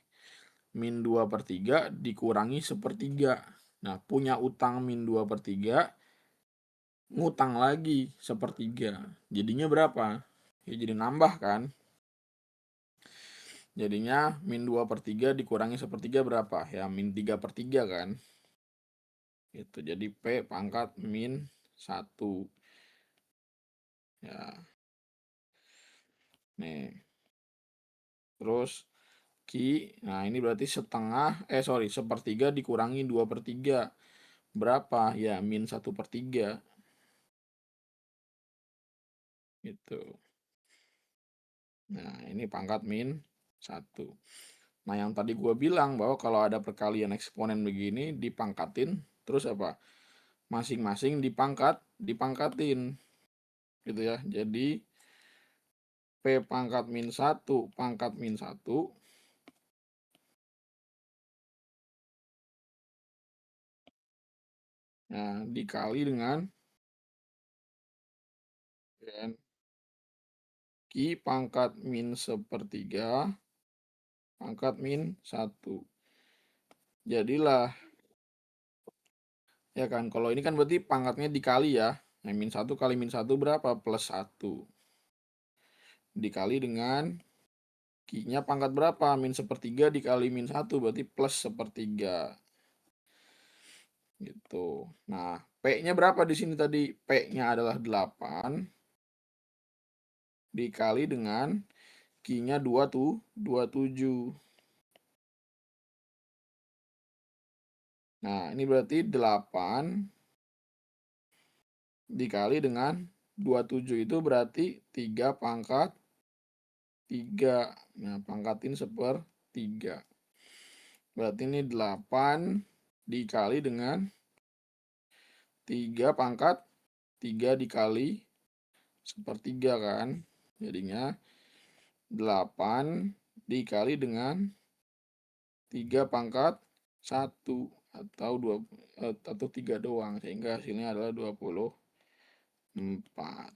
Min 2/3 dikurangi 1/3. Nah, punya utang min 2/3, ngutang lagi 1/3. Jadinya berapa? Ya jadi nambah kan? Jadinya min 2/3 dikurangi 1/3 berapa? Ya min 3/3 kan. Gitu. Jadi P pangkat min 1. Ya. Nih. Terus Q, nah ini berarti sepertiga dikurangi 2/3. Berapa? Ya min 1/3. Gitu. Nah ini pangkat min 1. Nah yang tadi gue bilang bahwa kalau ada perkalian eksponen begini dipangkatin, terus apa? Masing-masing dipangkatin. Gitu ya. Jadi P pangkat min 1 pangkat min 1 nah, dikali dengan Q pangkat min 1/3 pangkat min 1. Jadilah, ya kan, kalau ini kan berarti pangkatnya dikali ya. Nah, min 1 kali min 1 berapa? Plus 1. Dikali dengan Q-nya pangkat berapa? Min 1/3 dikali min 1 berarti plus 1/3. Gitu. Nah, P-nya berapa di sini tadi? P-nya adalah 8 dikali dengan Q-nya 27. Nah, ini berarti 8 dikali dengan 27 itu berarti 3 pangkat 3. Nah, pangkatin 1/3. Berarti ini 8 dikali dengan 3 pangkat 3 dikali 1/3 kan. Jadinya 8 dikali dengan 3 pangkat 1 atau 3 doang. Sehingga hasilnya adalah 24.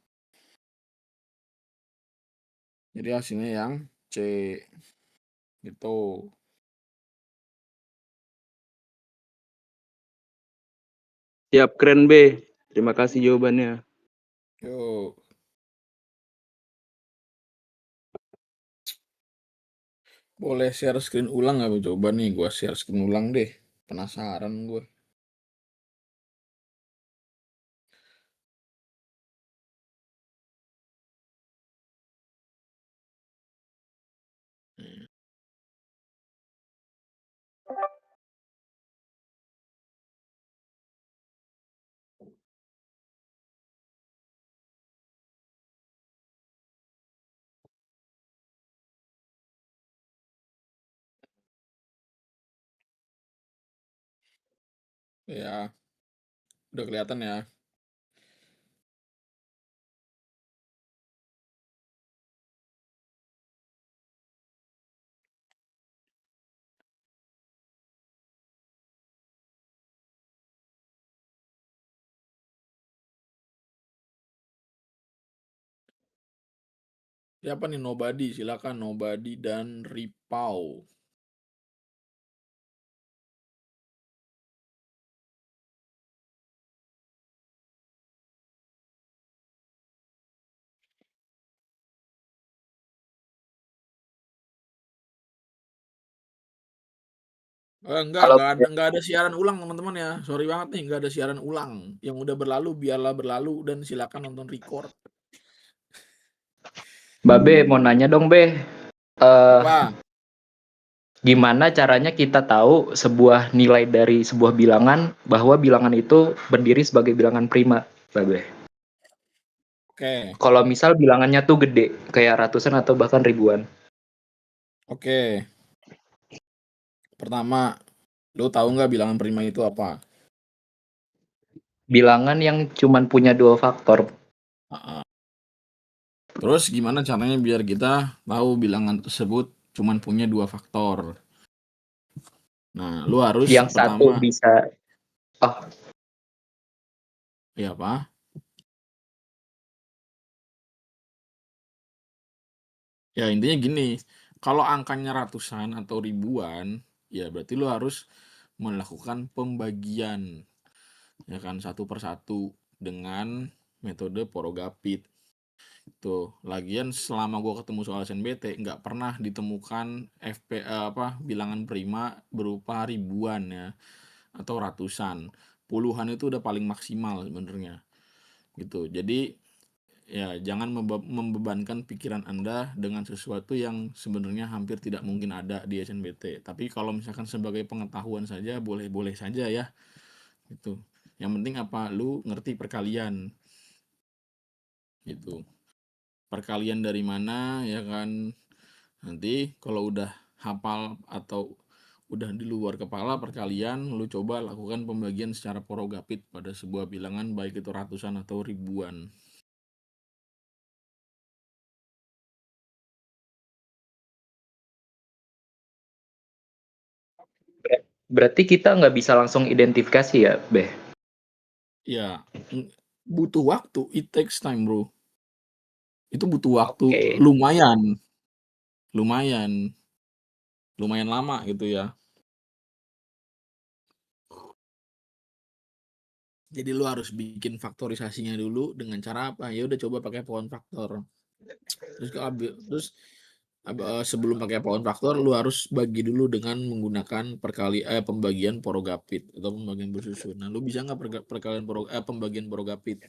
Jadi hasilnya yang C. Gitu. Siap, keren B. Terima kasih jawabannya. Yuk. Boleh share screen ulang nggak? Coba nih gue share screen ulang deh. Penasaran gue. Ya, udah kelihatan ya. Siapa nih Nobody? Silakan Nobody dan Ripau. Enggak ada siaran ulang teman-teman ya. Sorry banget nih, enggak ada siaran ulang. Yang udah berlalu biarlah berlalu dan silakan nonton record. Mbak Be, mau nanya dong Be. Apa? Gimana caranya kita tahu sebuah nilai dari sebuah bilangan bahwa bilangan itu berdiri sebagai bilangan prima, Mbak Be? Oke. Kalau misal bilangannya tuh gede, kayak ratusan atau bahkan ribuan. Oke. Pertama, lu tahu nggak bilangan prima itu apa? Bilangan yang cuman punya 2 faktor. Terus gimana caranya biar kita tahu bilangan tersebut cuman punya 2 faktor? Nah, lu harus Yang satu pertama, bisa ya apa? Ya intinya gini, kalau angkanya ratusan atau ribuan, ya berarti lu harus melakukan pembagian, ya kan, 1/1 dengan metode Porogapit. Tuh, lagian selama gua ketemu soal SNBT nggak pernah ditemukan bilangan prima berupa ribuan ya atau ratusan. Puluhan itu udah paling maksimal sebenarnya. Gitu. Jadi ya jangan membebankan pikiran Anda dengan sesuatu yang sebenarnya hampir tidak mungkin ada di SNBT. Tapi kalau misalkan sebagai pengetahuan saja boleh-boleh saja ya. Gitu. Yang penting apa? Lu ngerti perkalian. Gitu. Perkalian dari mana ya kan? Nanti kalau udah hafal atau udah di luar kepala perkalian, lu coba lakukan pembagian secara porogapit pada sebuah bilangan baik itu ratusan atau ribuan. Berarti kita nggak bisa langsung identifikasi ya, Beh? Ya, butuh waktu, it takes time, bro. Itu butuh waktu Oke. lumayan lama gitu ya. Jadi lu harus bikin faktorisasinya dulu dengan cara apa? Ya udah coba pakai pohon faktor. Terus sebelum pakai pohon faktor lu harus bagi dulu dengan menggunakan pembagian porogapit atau pembagian bersusun. Nah, lu bisa nggak pembagian porogapit?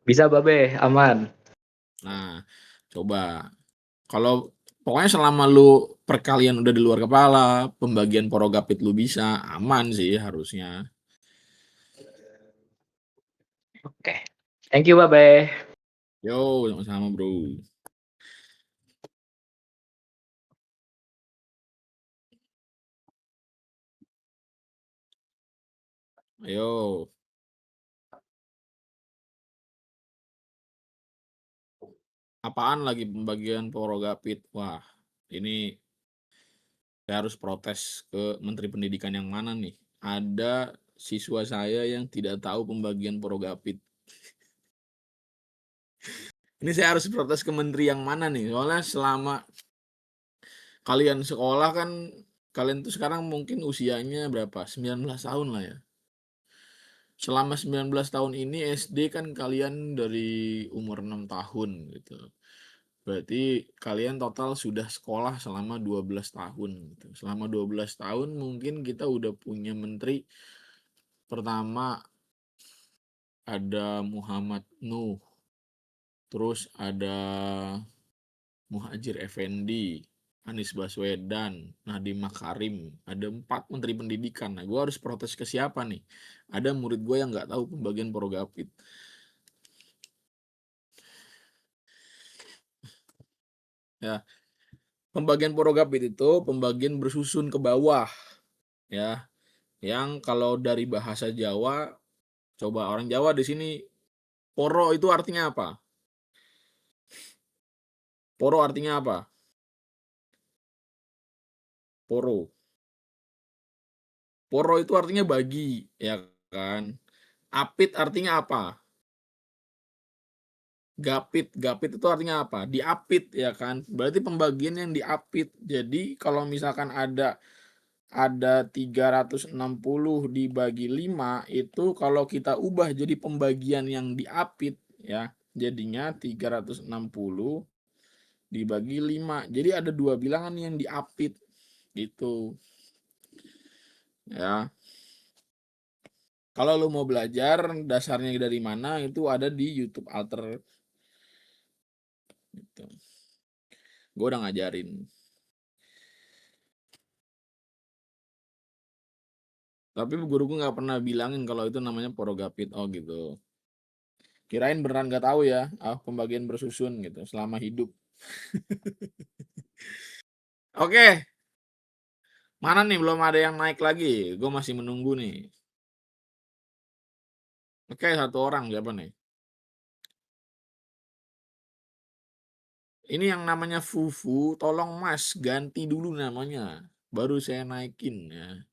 Bisa, Babe, aman. Nah, coba. Kalau pokoknya selama lu perkalian udah di luar kepala, pembagian porogapit lu bisa, aman sih harusnya. Oke. Thank you, Babe. Yo, sama-sama, bro. Ayo. Apaan lagi pembagian porogapit? Wah, ini saya harus protes ke Menteri Pendidikan yang mana nih? Ada siswa saya yang tidak tahu pembagian porogapit. Ini saya harus protes ke menteri yang mana nih? Soalnya selama kalian sekolah kan, kalian tuh sekarang mungkin usianya berapa? 19 tahun lah ya. Selama 19 tahun ini SD kan kalian dari umur 6 tahun gitu. Berarti kalian total sudah sekolah selama 12 tahun gitu. Selama 12 tahun mungkin kita udah punya menteri. Pertama ada Muhammad Nuh. Terus ada Muhadjir Effendi, Anies Baswedan, Nadiem Makarim. Ada 4 menteri pendidikan. Nah, gue harus protes ke siapa nih? Ada murid gue yang nggak tahu pembagian porogapit. Ya, pembagian porogapit itu pembagian bersusun ke bawah. Ya, yang kalau dari bahasa Jawa, coba orang Jawa di sini, poro itu artinya apa? Poro artinya apa? Poro. Poro itu artinya bagi, ya kan? Apit artinya apa? Gapit itu artinya apa? Diapit, ya kan? Berarti pembagian yang diapit. Jadi kalau misalkan ada 360 dibagi 5 itu kalau kita ubah jadi pembagian yang diapit ya, jadinya 360 dibagi 5. Jadi ada 2 bilangan yang diapit gitu. Ya. Kalau lu mau belajar dasarnya dari mana itu ada di YouTube Alter. Gitu. Gue udah ngajarin. Tapi guruku nggak pernah bilangin kalau itu namanya porogapit. Oh gitu. Kirain beneran nggak tahu ya, pembagian bersusun gitu selama hidup. Oke. Mana nih belum ada yang naik lagi? Gue masih menunggu nih. Oke, 1 orang siapa nih? Ini yang namanya Fufu, tolong Mas ganti dulu namanya. Baru saya naikin ya.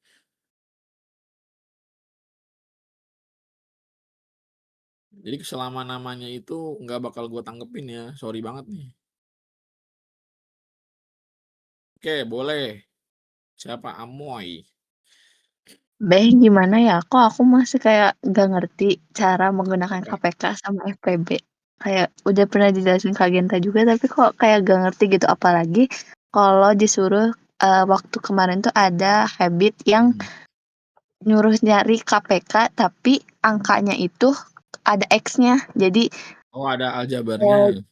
Jadi selama namanya itu nggak bakal gue tanggepin ya. Sorry banget nih. Oke, boleh. Siapa? Amoy. Beh, gimana ya? Kok aku masih kayak nggak ngerti cara menggunakan Oke. KPK sama FPB. kayak udah pernah dijelasin Kak Genta juga, tapi kok kayak gak ngerti gitu. Apalagi kalau disuruh waktu kemarin tuh ada habit yang nyuruh nyari KPK, tapi angkanya itu ada X-nya. Jadi, Oh, ada aljabarnya.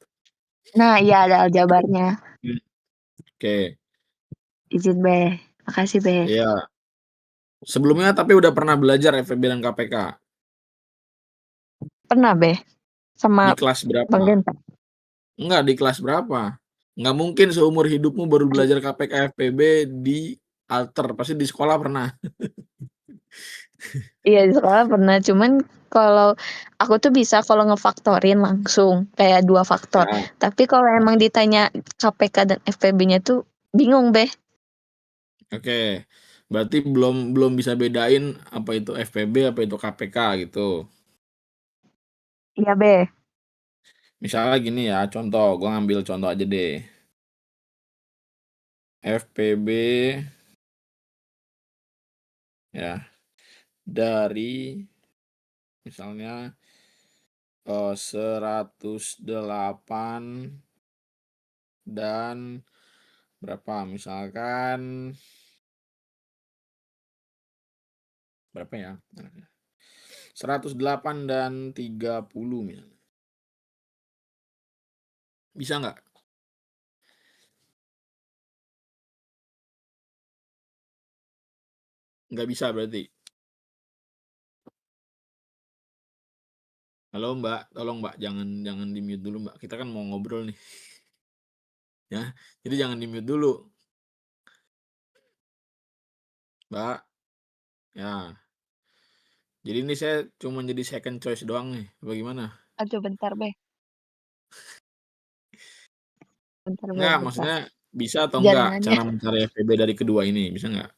nah iya ada aljabarnya. Oke. Izin Beh. Makasih Beh. Iya. Sebelumnya tapi udah pernah belajar FEB dan KPK. Pernah Beh sama Di kelas Bang berapa? Genta. Enggak, di kelas berapa? Nggak mungkin seumur hidupmu baru belajar KPK FPB di alter, pasti di sekolah pernah. Iya di sekolah pernah, cuman kalau aku tuh bisa kalau ngefaktorin langsung kayak 2 faktor. Ya, Tapi kalau emang ditanya KPK dan FPB-nya tuh bingung Beh. oke. Berarti belum bisa bedain apa itu FPB, apa itu KPK gitu. Iya Beh. Misalnya gini ya, contoh, gue ngambil contoh aja deh. FPB ya dari misalnya 108 dan berapa? Misalkan berapa ya? 108 dan 30 misalnya. Bisa nggak? Nggak bisa berarti. Halo Mbak, tolong Mbak jangan di mute dulu Mbak. Kita kan mau ngobrol nih. Ya, jadi jangan di mute dulu. Mbak, ya. Jadi ini saya cuma jadi second choice doang nih. Bagaimana? Aduh bentar Beh. Bentar Beh, Enggak, bentar. maksudnya bisa atau Jangan enggak nanya. cara mencari FPB dari kedua ini? Bisa nggak?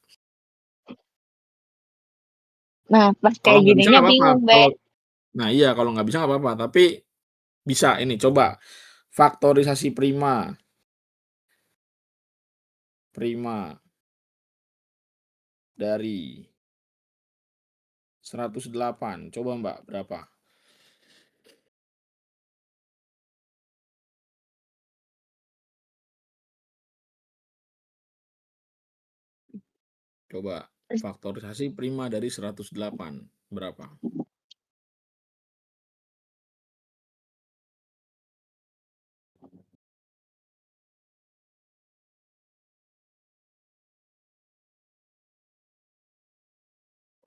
Nah, pas Kalau kayak nggak bisa gininya nggak apa-apa. bingung Beh. Nah iya, kalau nggak bisa nggak apa-apa. Tapi bisa ini coba faktorisasi prima dari 108. Coba Mbak, berapa? Coba faktorisasi prima dari 108. Berapa?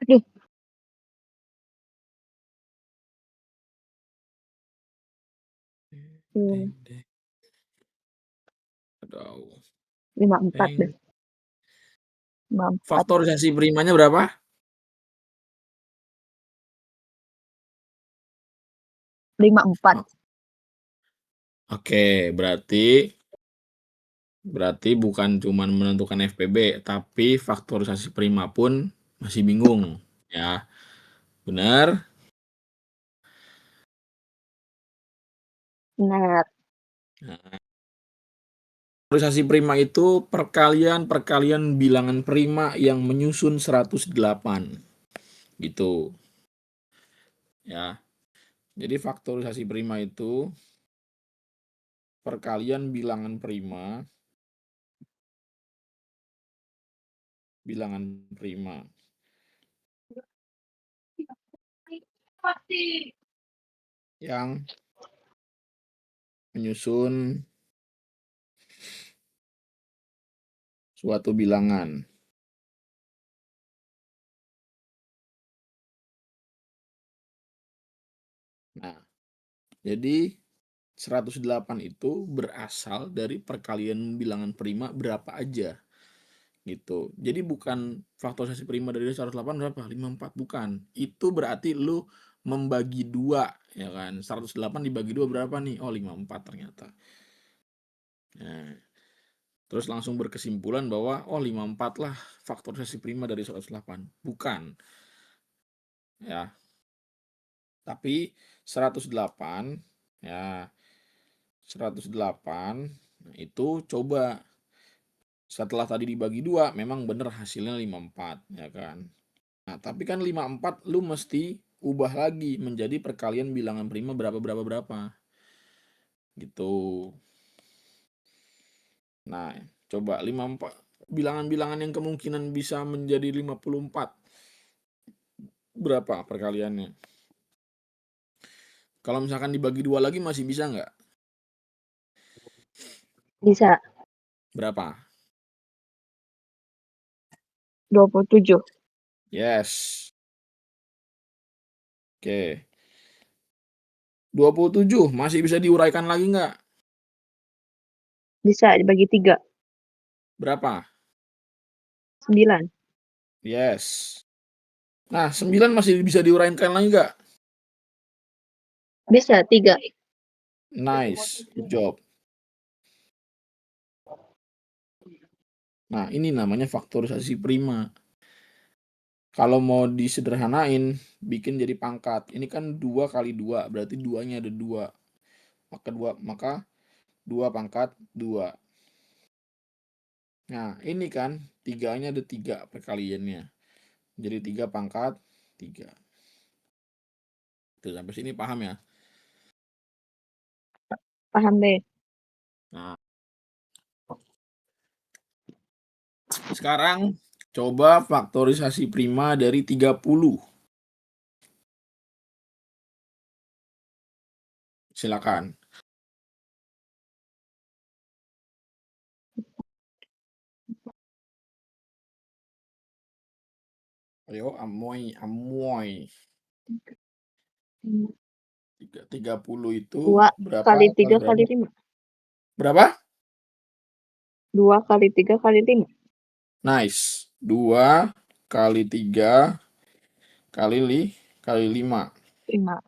Aduh, Deng, deng. Aduh. 54 Deng. Beh. 54. Faktorisasi primanya berapa? 54. Oke, berarti bukan cuman menentukan FPB, tapi faktorisasi prima pun masih bingung, ya. Benar? Benar. Nah, faktorisasi prima itu perkalian bilangan prima yang menyusun 108. Gitu. Ya. Jadi faktorisasi prima itu perkalian bilangan prima yang menyusun suatu bilangan. Nah, jadi 108 itu berasal dari perkalian bilangan prima berapa aja gitu. Jadi bukan faktorisasi prima dari 108 berapa? 54, bukan. Itu berarti lu membagi 2 ya kan. 108 dibagi 2 berapa nih? Oh, 54 ternyata. Nah, terus langsung berkesimpulan bahwa oh 54 lah faktorisasi prima dari 108. Bukan. Ya. Tapi 108 ya 108 itu coba setelah tadi dibagi 2 memang bener hasilnya 54 ya kan. Nah, tapi kan 54 lu mesti ubah lagi menjadi perkalian bilangan prima berapa. Gitu. Nah, coba bilangan-bilangan yang kemungkinan bisa menjadi 54. Berapa perkaliannya? Kalau misalkan dibagi 2 lagi masih bisa nggak? Bisa. Berapa? 27. Yes. Oke. 27 masih bisa diuraikan lagi nggak? Bisa dibagi 3. Berapa? 9. Yes. Nah, 9 masih bisa diuraikan lagi nggak? Bisa 3. Nice, good job. Nah, ini namanya faktorisasi prima. Kalau mau disederhanain, bikin jadi pangkat. Ini kan 2 kali 2, berarti 2-nya ada 2. Maka 2 pangkat 2. Nah, ini kan 3-nya ada 3 perkaliannya. Jadi 3 pangkat 3. Tuh, sampai sini paham ya? Paham deh. Nah, sekarang coba faktorisasi prima dari 30. Silakan. Ayo, amoy. 30 itu 2 berapa kali 3 berapa? kali 5. Berapa? 2 kali 3 kali 5. Nice. 2 kali 3 kali 5. 5.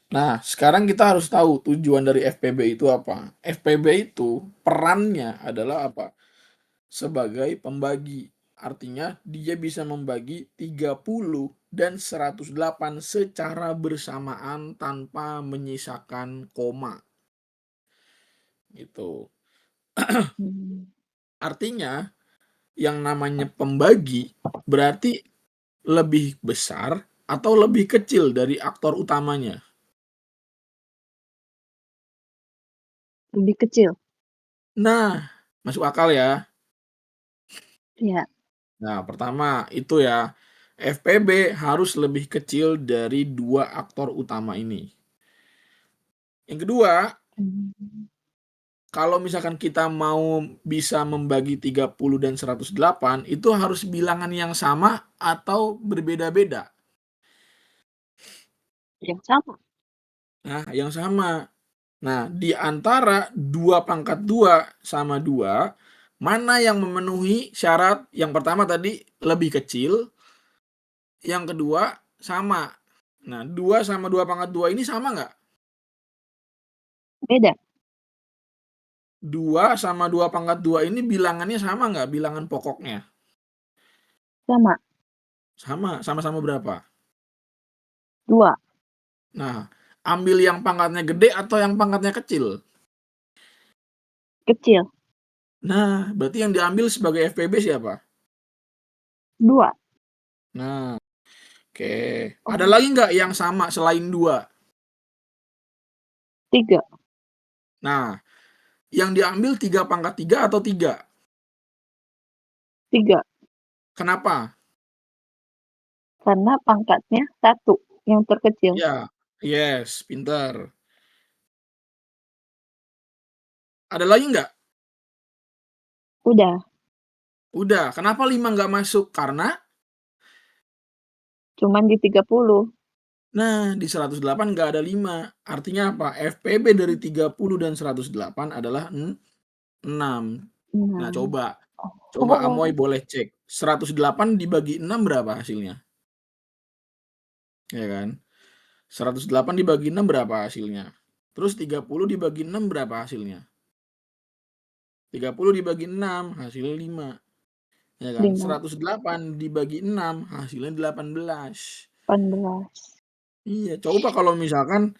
Nah, sekarang kita harus tahu tujuan dari FPB itu apa. FPB itu perannya adalah apa? Sebagai pembagi. Artinya dia bisa membagi 30 dan 108 secara bersamaan tanpa menyisakan koma. Gitu. Artinya yang namanya pembagi berarti lebih besar atau lebih kecil dari aktor utamanya. Lebih kecil. Nah, masuk akal ya. Iya. Nah, pertama itu ya, FPB harus lebih kecil dari 2 aktor utama ini. Yang kedua, kalau misalkan kita mau bisa membagi 30 dan 108, itu harus bilangan yang sama atau berbeda-beda. Yang sama. Nah, yang sama. Nah, di antara 2 pangkat 2 sama 2, mana yang memenuhi syarat yang pertama tadi lebih kecil, yang kedua sama. Nah, 2 sama 2 pangkat 2 ini sama nggak? Beda. 2 sama 2 pangkat 2 ini bilangannya sama nggak bilangan pokoknya? Sama. Sama-sama berapa? 2. Nah, ambil yang pangkatnya gede atau yang pangkatnya kecil? Kecil. Nah, berarti yang diambil sebagai FPB siapa? 2. Nah, oke. Ada lagi nggak yang sama selain 2? 3. Nah, yang diambil 3 pangkat 3 atau 3? 3. Kenapa? Karena pangkatnya 1 yang terkecil. Ya, yes, pintar. Ada lagi nggak? Udah. Kenapa 5 nggak masuk? Karena Cuman di 30. nah, di 108 nggak ada 5. Artinya apa? FPB dari 30 dan 108 adalah 6. Nah, coba Amoy boleh cek. 108 dibagi 6 berapa hasilnya? Ya kan? 108 dibagi 6 berapa hasilnya? Terus 30 dibagi 6 berapa hasilnya? 30 dibagi 6 hasilnya 5. Ya kan? 5. 108 dibagi 6 hasilnya 18. 18. Iya, coba kalau misalkan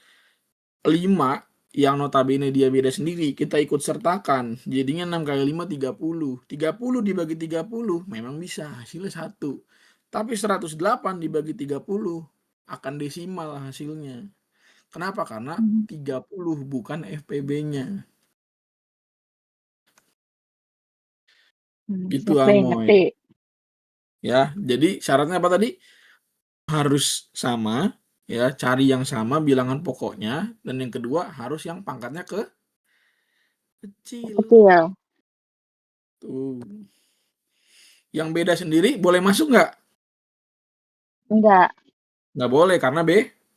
5 yang notabene dia beda sendiri, kita ikut sertakan. Jadinya 6 kali 5 30. 30 dibagi 30 memang bisa, hasilnya 1. Tapi 108 dibagi 30 akan desimal hasilnya. Kenapa? Karena Hmm. 30 bukan FPB-nya. Itu Oke, Amoy. ngerti. Ya, jadi syaratnya apa tadi? Harus sama, ya, cari yang sama bilangan pokoknya, dan yang kedua harus yang pangkatnya kecil. Kecil. Tuh. Yang beda sendiri boleh masuk nggak? Enggak. Nggak boleh karena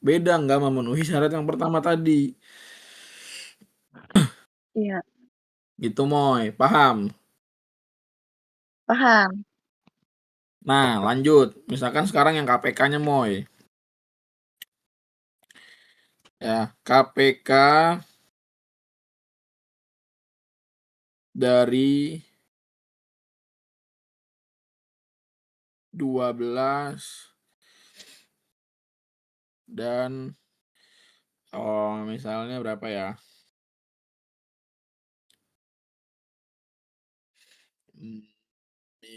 beda, nggak memenuhi syarat yang pertama tadi. Iya, Gitu Moy, paham? paham. Nah, lanjut. Misalkan sekarang yang KPK-nya Moy. Ya, KPK dari 12 dan misalnya berapa ya?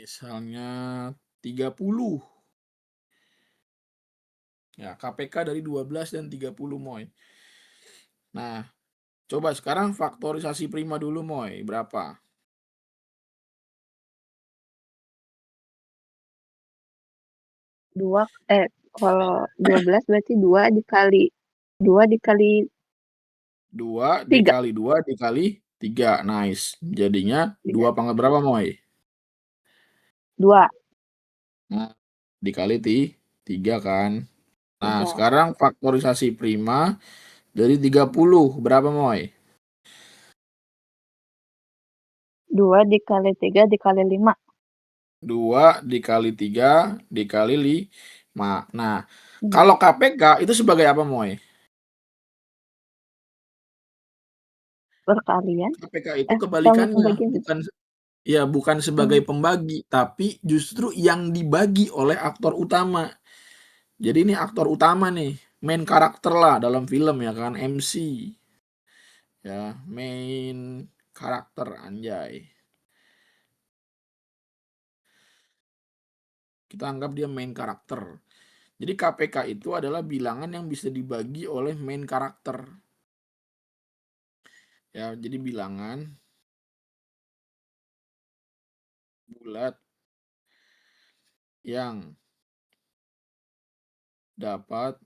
Misalnya 30. Ya, KPK dari 12 dan 30 Moy. Nah, coba sekarang faktorisasi prima dulu Moy. Berapa? 2, kalau 12 berarti 2 dikali 2 dikali 2 3. dikali 2 dikali 3. Nice. Jadinya 2 pangkat berapa Moy? 2. Nah, dikali 3 kan. Nah, 3. sekarang faktorisasi prima dari 30. Berapa Moy? 2 dikali 3 dikali 5. 2 dikali 3 dikali 5. Nah, kalau KPK itu sebagai apa Moy? Perkalian. KPK itu kebalikannya, Pembagian. bukan sebagai pembagi, tapi justru yang dibagi oleh aktor utama. Jadi ini aktor utama nih, main karakter lah dalam film ya kan, MC. Ya, main karakter anjay. Kita anggap dia main karakter. Jadi KPK itu adalah bilangan yang bisa dibagi oleh main karakter. Ya, jadi bilangan bulat yang dapat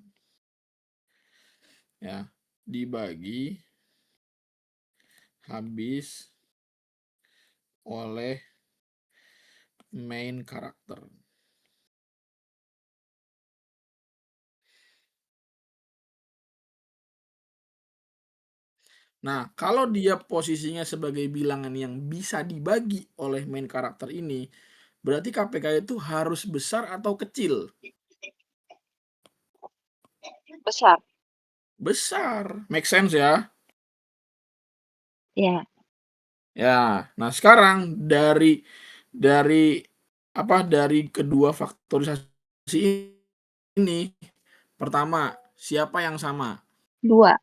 ya dibagi habis oleh main karakter. Nah, kalau dia posisinya sebagai bilangan yang bisa dibagi oleh main karakter ini, berarti KPK itu harus besar atau kecil? Besar. Besar. Make sense ya? Ya. Ya, nah sekarang dari kedua faktorisasi ini, pertama, siapa yang sama? 2.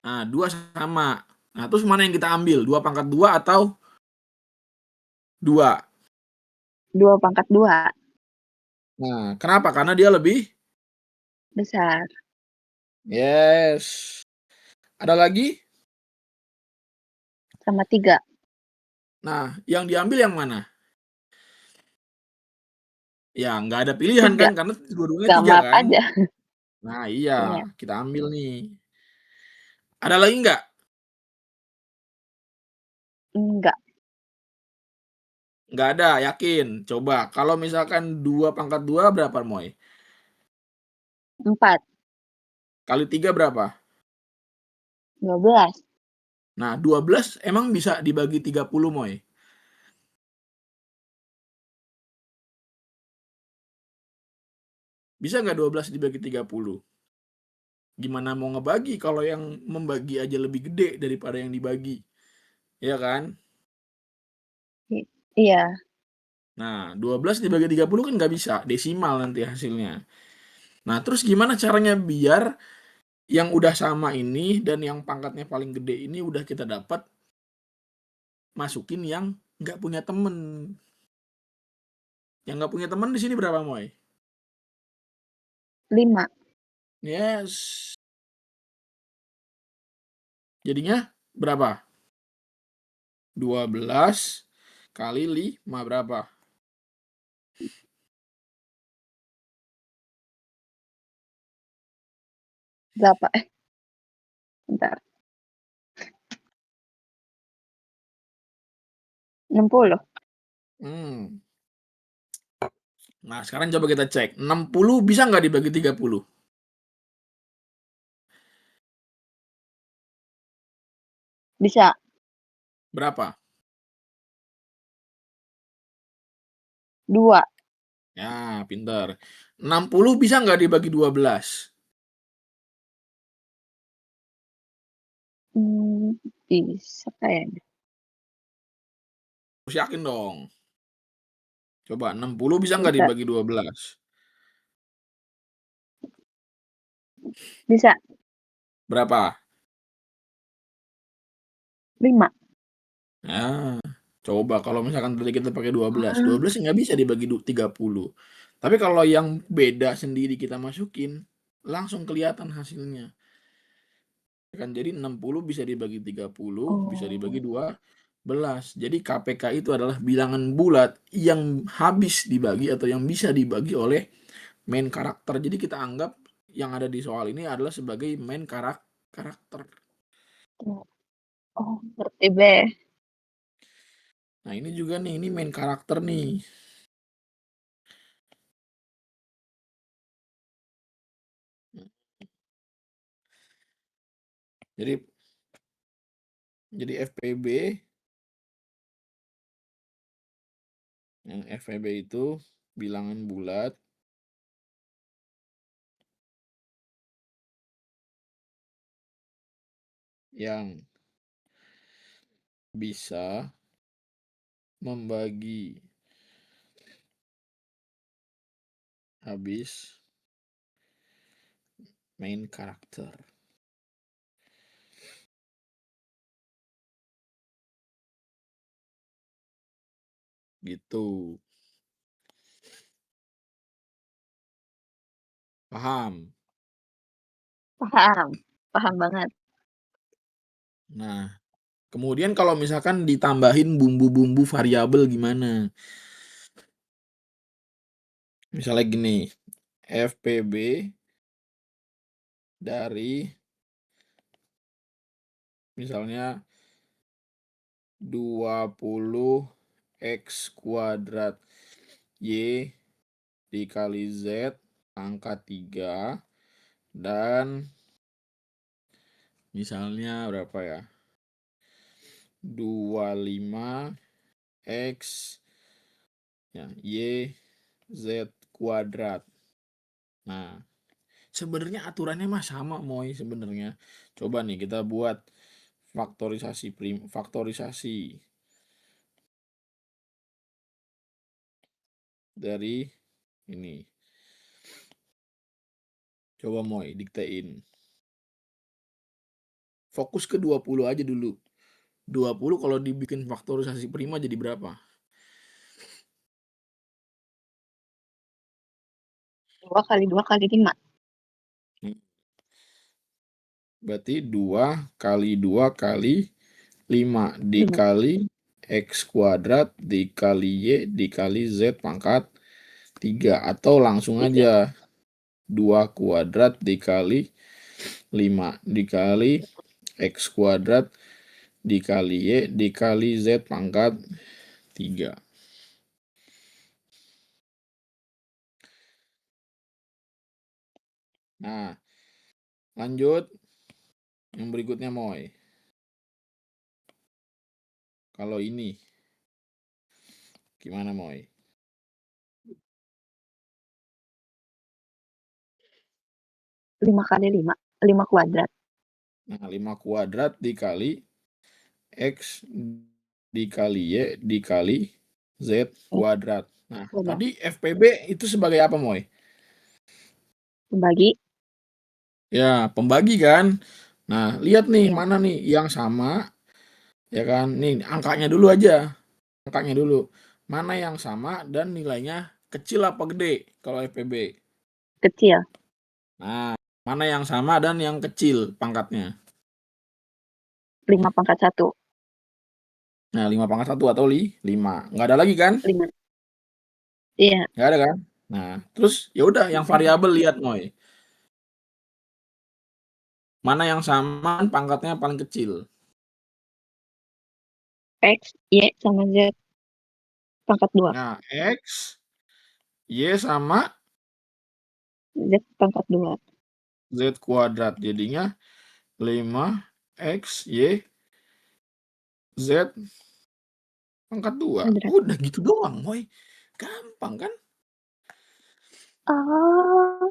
Nah, 2 sama. Nah, terus mana yang kita ambil? 2 pangkat 2 atau 2? 2 pangkat 2. Nah, kenapa? Karena dia lebih Besar. Yes. Ada lagi? Sama 3. Nah, yang diambil yang mana? Ya, nggak ada pilihan 3. kan, karena dua-duanya 3 Gambar kan. aja. Nah, Iya. iya, kita ambil nih. Ada lagi nggak? Enggak. Nggak ada, yakin. Coba, kalau misalkan 2 pangkat 2 berapa, Moy? 4. Kali 3 berapa? 12. Nah, 12 emang bisa dibagi 30, Moy? Bisa nggak 12 dibagi 30? Gimana mau ngebagi kalau yang membagi aja lebih gede daripada yang dibagi? Iya kan? Iya. Nah, 12 dibagi 30 kan nggak bisa, desimal nanti hasilnya. Nah, terus gimana caranya biar yang udah sama ini dan yang pangkatnya paling gede ini udah kita dapat masukin yang nggak punya temen. Yang nggak punya temen di sini berapa, Moy? 5. Yes. Jadinya berapa? 12 kali 5 berapa? Berapa? Bentar. 60. Hmm. Nah, sekarang coba kita cek. 60 bisa nggak dibagi 30? Bisa. Berapa? 2. Ya, pintar. 60 bisa nggak dibagi 12? Bisa kayaknya. Harus yakin dong. Coba 60 bisa nggak Bisa. dibagi 12? Bisa. Berapa? 5. Ya, coba kalau misalkan tadi kita pakai 12 nggak bisa dibagi 30. Tapi kalau yang beda sendiri kita masukin, langsung kelihatan hasilnya. Kan jadi 60 bisa dibagi 30, bisa dibagi 12. Jadi KPK itu adalah bilangan bulat yang habis dibagi atau yang bisa dibagi oleh main karakter. Jadi kita anggap yang ada di soal ini adalah sebagai main karakter. Oh, ngerti be. Nah, ini juga nih, ini main karakter nih. Jadi FPB, yang FPB itu bilangan bulat yang bisa membagi habis main karakter. Gitu. Paham? Paham. Paham banget. Nah, kemudian kalau misalkan ditambahin bumbu-bumbu variabel gimana? Misalnya gini, FPB dari misalnya 20x kuadrat Y dikali Z pangkat 3 dan misalnya berapa ya? 25x ya, Y Z kuadrat. Nah, sebenarnya aturannya mah sama Moy sebenarnya. Coba nih kita buat faktorisasi dari ini. Coba Moy diktein. Fokus ke 20 aja dulu. 20 kalau dibikin faktorisasi prima jadi berapa? 2 kali 2 kali 5. Berarti 2 kali 2 kali 5 dikali X kuadrat dikali Y dikali Z pangkat 3. Atau langsung aja 2 kuadrat dikali 5 dikali X kuadrat dikali Y dikali Z pangkat 3. Nah, lanjut yang berikutnya Moy. Kalau ini gimana Moy? 5 kali 5. 5 kuadrat. Nah, 5 kuadrat dikali X dikali Y dikali Z kuadrat. Nah, Kuadrat. tadi FPB itu sebagai apa Moy? Pembagi. Ya, pembagi kan. Nah, lihat nih Ya. mana nih yang sama. Ya kan, nih angkanya dulu aja. Angkanya dulu. Mana yang sama dan nilainya kecil apa gede kalau FPB? Kecil. Nah, mana yang sama dan yang kecil pangkatnya? 5 pangkat 1. Nah, 5 pangkat 1 atau 5. Nggak ada lagi kan? 5. Iya. Nggak ada kan? Nah, terus ya udah yang variabel lihat Moy. Mana yang sama pangkatnya paling kecil? X, Y, sama Z. Pangkat 2. Nah, X, Y sama Z pangkat 2. Z kuadrat. Jadinya 5X, Y, Z pangkat 2. Kuadrat. Udah gitu doang, Moy. Gampang kan? Oh.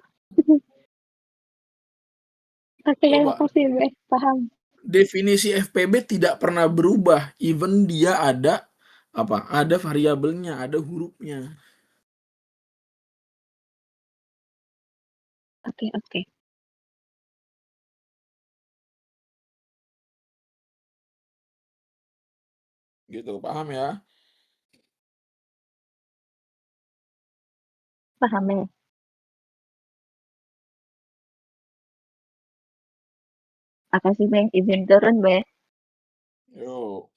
Oke, Coba. makasih, Be. Paham. Definisi FPB tidak pernah berubah. Even dia ada apa? Ada variabelnya, ada hurufnya. Oke, oke. Gitu, paham ya? Paham, Be. Makasih, Be. Izin turun, Be. Yuk.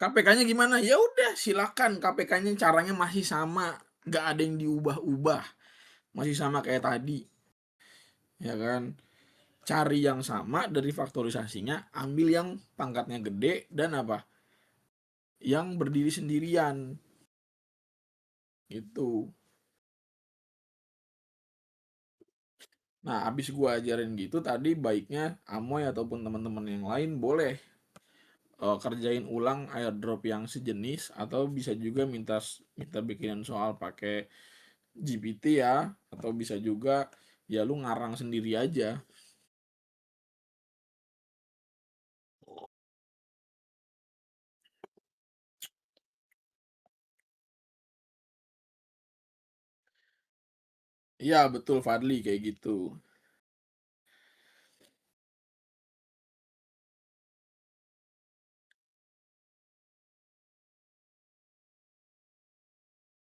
KPK-nya gimana? Ya udah, silakan. KPK-nya caranya masih sama, nggak ada yang diubah-ubah, masih sama kayak tadi, ya kan? Cari yang sama dari faktorisasinya, ambil yang pangkatnya gede dan apa? Yang berdiri sendirian, gitu. Nah, abis gua ajarin gitu tadi, baiknya Amoy ataupun teman-teman yang lain boleh kerjain ulang airdrop yang sejenis, atau bisa juga minta minta bikinin soal pakai GPT ya, atau bisa juga ya lu ngarang sendiri aja. Iya betul Fadli, kayak gitu.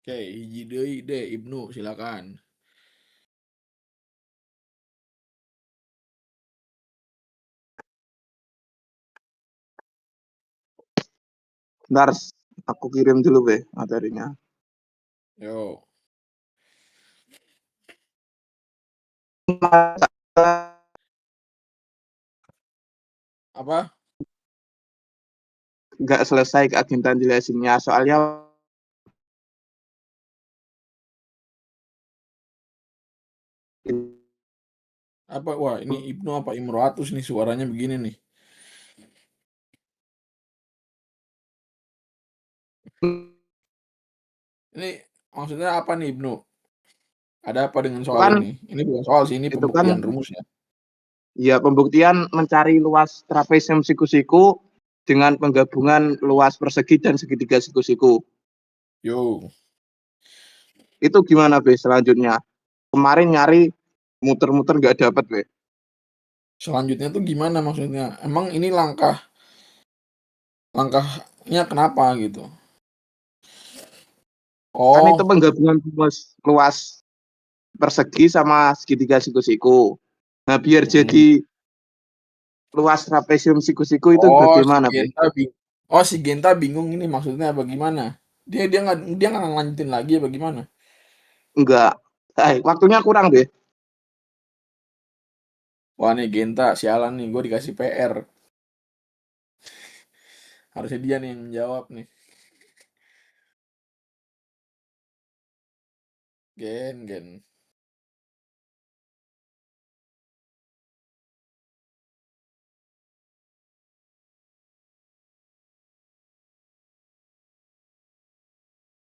Oke, hiji deui deh Ibnu, silakan. Bentar, aku kirim dulu be materinya. Yo. Apa? Nggak selesai Kak Gintan jelasinnya, soalnya Apa? Wah, ini Ibnu apa Imroatus nih, suaranya begini nih. Ini maksudnya apa nih Ibnu? Ada apa dengan soal kan ini? Ini bukan soal sih, ini itu kan pembuktian rumus ya. ya pembuktian mencari luas trapesium siku-siku dengan penggabungan luas persegi dan segitiga siku-siku. Yo. Itu gimana be selanjutnya? Kemarin nyari muter-muter nggak dapat be. Selanjutnya tuh gimana maksudnya? Emang ini langkahnya kenapa gitu? Kan itu Oh, penggabungan luas persegi sama segitiga siku-siku. Nah biar mm. jadi luas trapesium siku-siku itu Oh, bagaimana be? Si Genta bingung ini maksudnya bagaimana? Dia nggak lanjutin lagi apa gimana? Enggak. Waktunya kurang be. Wah nih Genta, sialan nih, gue dikasih PR. Harusnya dia nih yang menjawab nih. Gen.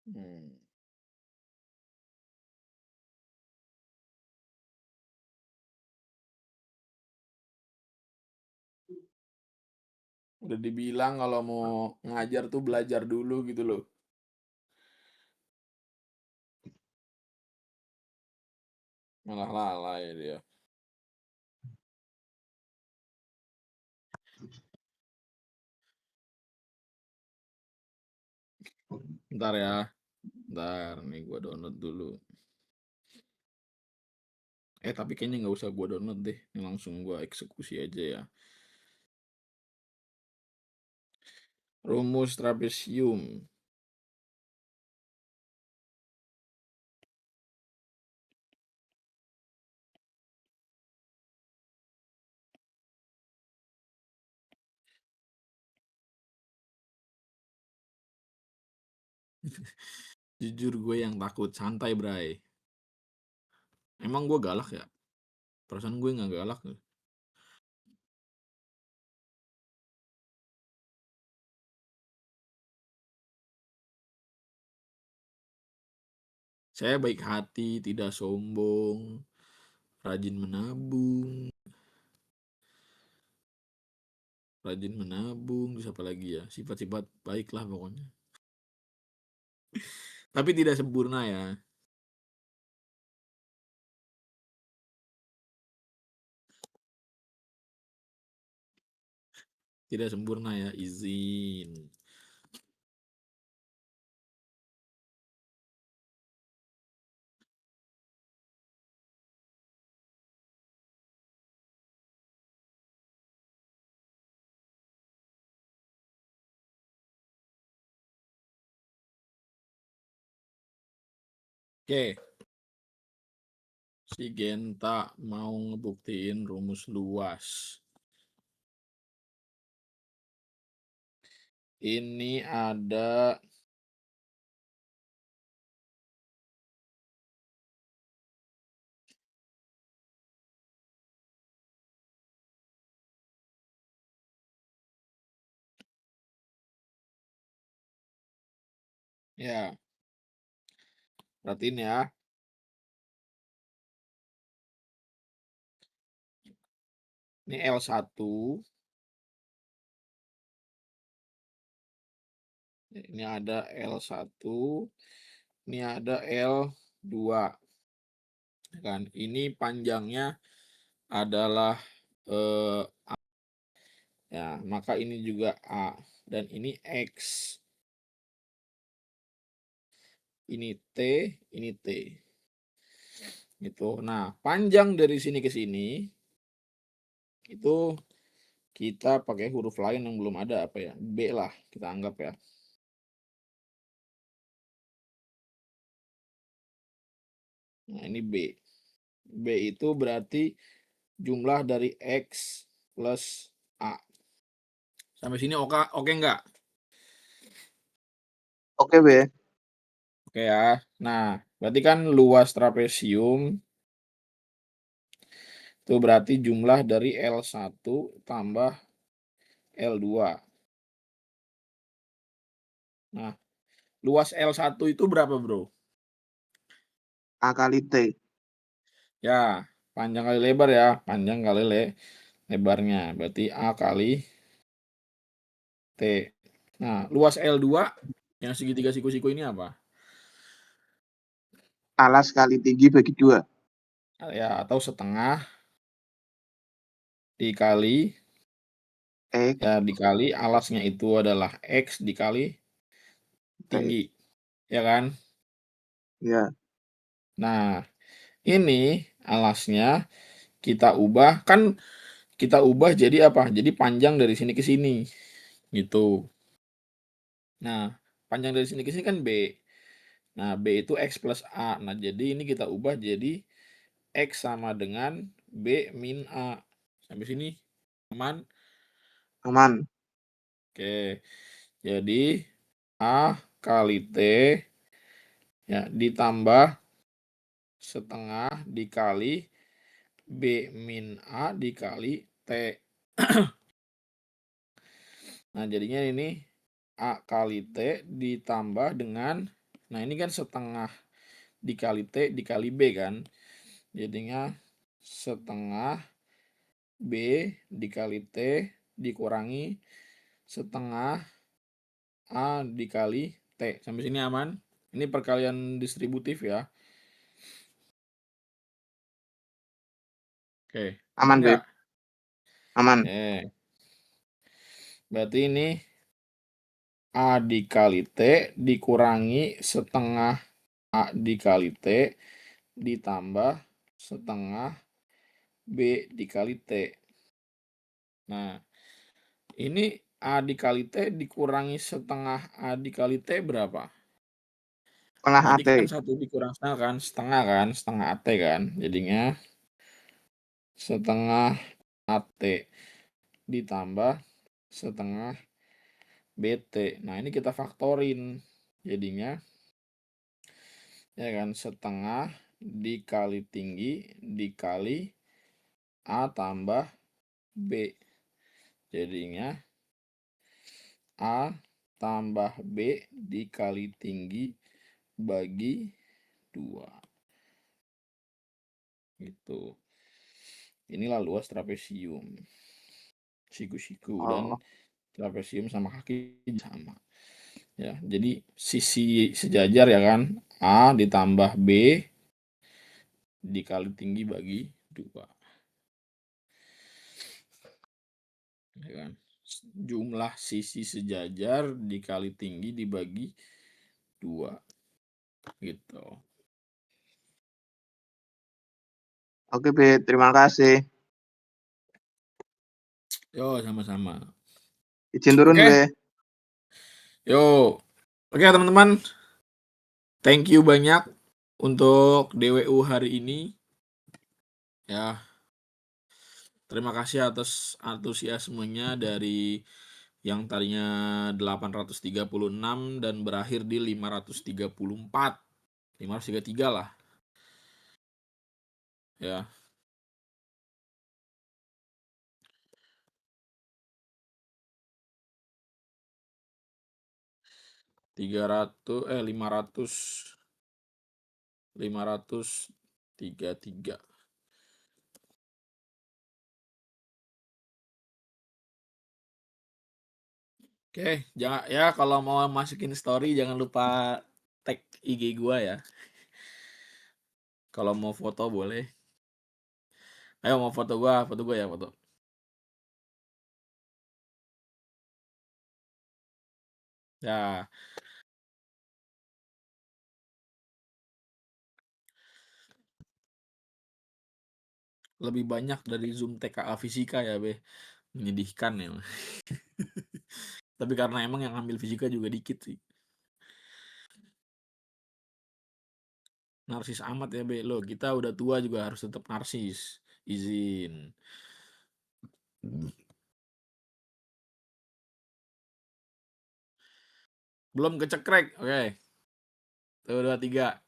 Hmm. Udah dibilang kalau mau ngajar tuh belajar dulu gitu loh. Malah lalai dia. Bentar ya. Bentar, nih gua download dulu. Tapi kayaknya nggak usah gua download deh. Ini langsung gua eksekusi aja ya. Rumus trapesium. Jujur gue yang takut, santai Bray. Emang gue galak ya? Perasaan gue nggak galak. Saya baik hati, tidak sombong, rajin menabung. Terus apa lagi ya? Sifat-sifat baik lah pokoknya. Tapi tidak sempurna ya. Tidak sempurna ya, izin. Oke. Si Genta mau ngebuktiin rumus luas. Ini ada ya. Perhatiin ya. Ini L1. Ini ada L1. Ini ada L2. Kan ini panjangnya adalah A. Ya, maka ini juga A dan ini X. Ini T, ini T. Gitu. Nah, panjang dari sini ke sini itu kita pakai huruf lain yang belum ada, apa ya? B lah, kita anggap ya. Nah, ini B. B itu berarti jumlah dari X plus A. Sampai sini oke enggak? Oke, B. Oke ya. Nah, berarti kan luas trapesium itu berarti jumlah dari L1 tambah L2. Nah, luas L1 itu berapa, Bro? A kali T. Ya, panjang kali lebar ya. Panjang kali lebarnya. Berarti A kali T. Nah, luas L2 yang segitiga siku-siku ini apa? Alas kali tinggi bagi 2. Ya, atau setengah dikali X, ya dikali alasnya itu adalah X dikali T. tinggi. Ya kan? Ya. Nah, ini alasnya kita ubah, kan kita ubah jadi apa? Jadi panjang dari sini ke sini. Gitu. Nah, panjang dari sini ke sini kan B. Nah, B itu X plus A. Nah, jadi ini kita ubah jadi X sama dengan B min A. Sampai sini aman? Aman. Oke. Jadi A kali T ya ditambah setengah dikali B min A dikali T. Nah, jadinya ini A kali T ditambah dengan, nah ini kan setengah dikali T dikali B kan. Jadinya setengah B dikali T dikurangi setengah A dikali T. Sampai sini aman? Ini perkalian distributif ya. Oke, Aman, B. enggak? Aman. Berarti ini A dikali T dikurangi setengah A dikali T ditambah setengah B dikali T. Nah, ini A dikali T dikurangi setengah A dikali T berapa? Setengah Berarti AT. kan 1 dikurang setengah kan, setengah AT kan. Jadinya setengah AT ditambah setengah BT. Nah, ini kita faktorin. Jadinya ya kan setengah dikali tinggi dikali A tambah B. Jadinya A tambah B dikali tinggi bagi 2. Gitu. Inilah luas trapesium. Siku-siku dan trapesium sama kaki sama. Ya, jadi sisi sejajar ya kan, A ditambah B dikali tinggi bagi 2. Ya kan? Jumlah sisi sejajar dikali tinggi dibagi 2. Gitu. Oke, B. Terima kasih. Yo, sama-sama. Izin turun, Oke. B. Yo. Oke, teman-teman. Thank you banyak untuk DWU hari ini. Ya. Terima kasih atas antusiasmenya dari yang tadinya 836 dan berakhir di 534. 533 lah. Ya. Lima ratus tiga tiga. Oke, jangan ya kalau mau masukin story jangan lupa tag IG gua ya. Kalau mau foto boleh. Ayo mau foto gua ya foto. Ya. Lebih banyak dari Zoom TKA Fisika ya, Be. Menyedihkan ya. Tapi karena emang yang ambil fisika juga dikit sih. Narsis amat ya, Be. Loh, kita udah tua juga harus tetap narsis. Izin. Belum kecekrek. Oke. 1, 2, 3.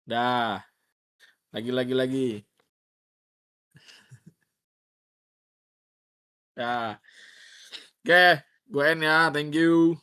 Dah. Lagi. Ya. Oke, gue end ya. Thank you.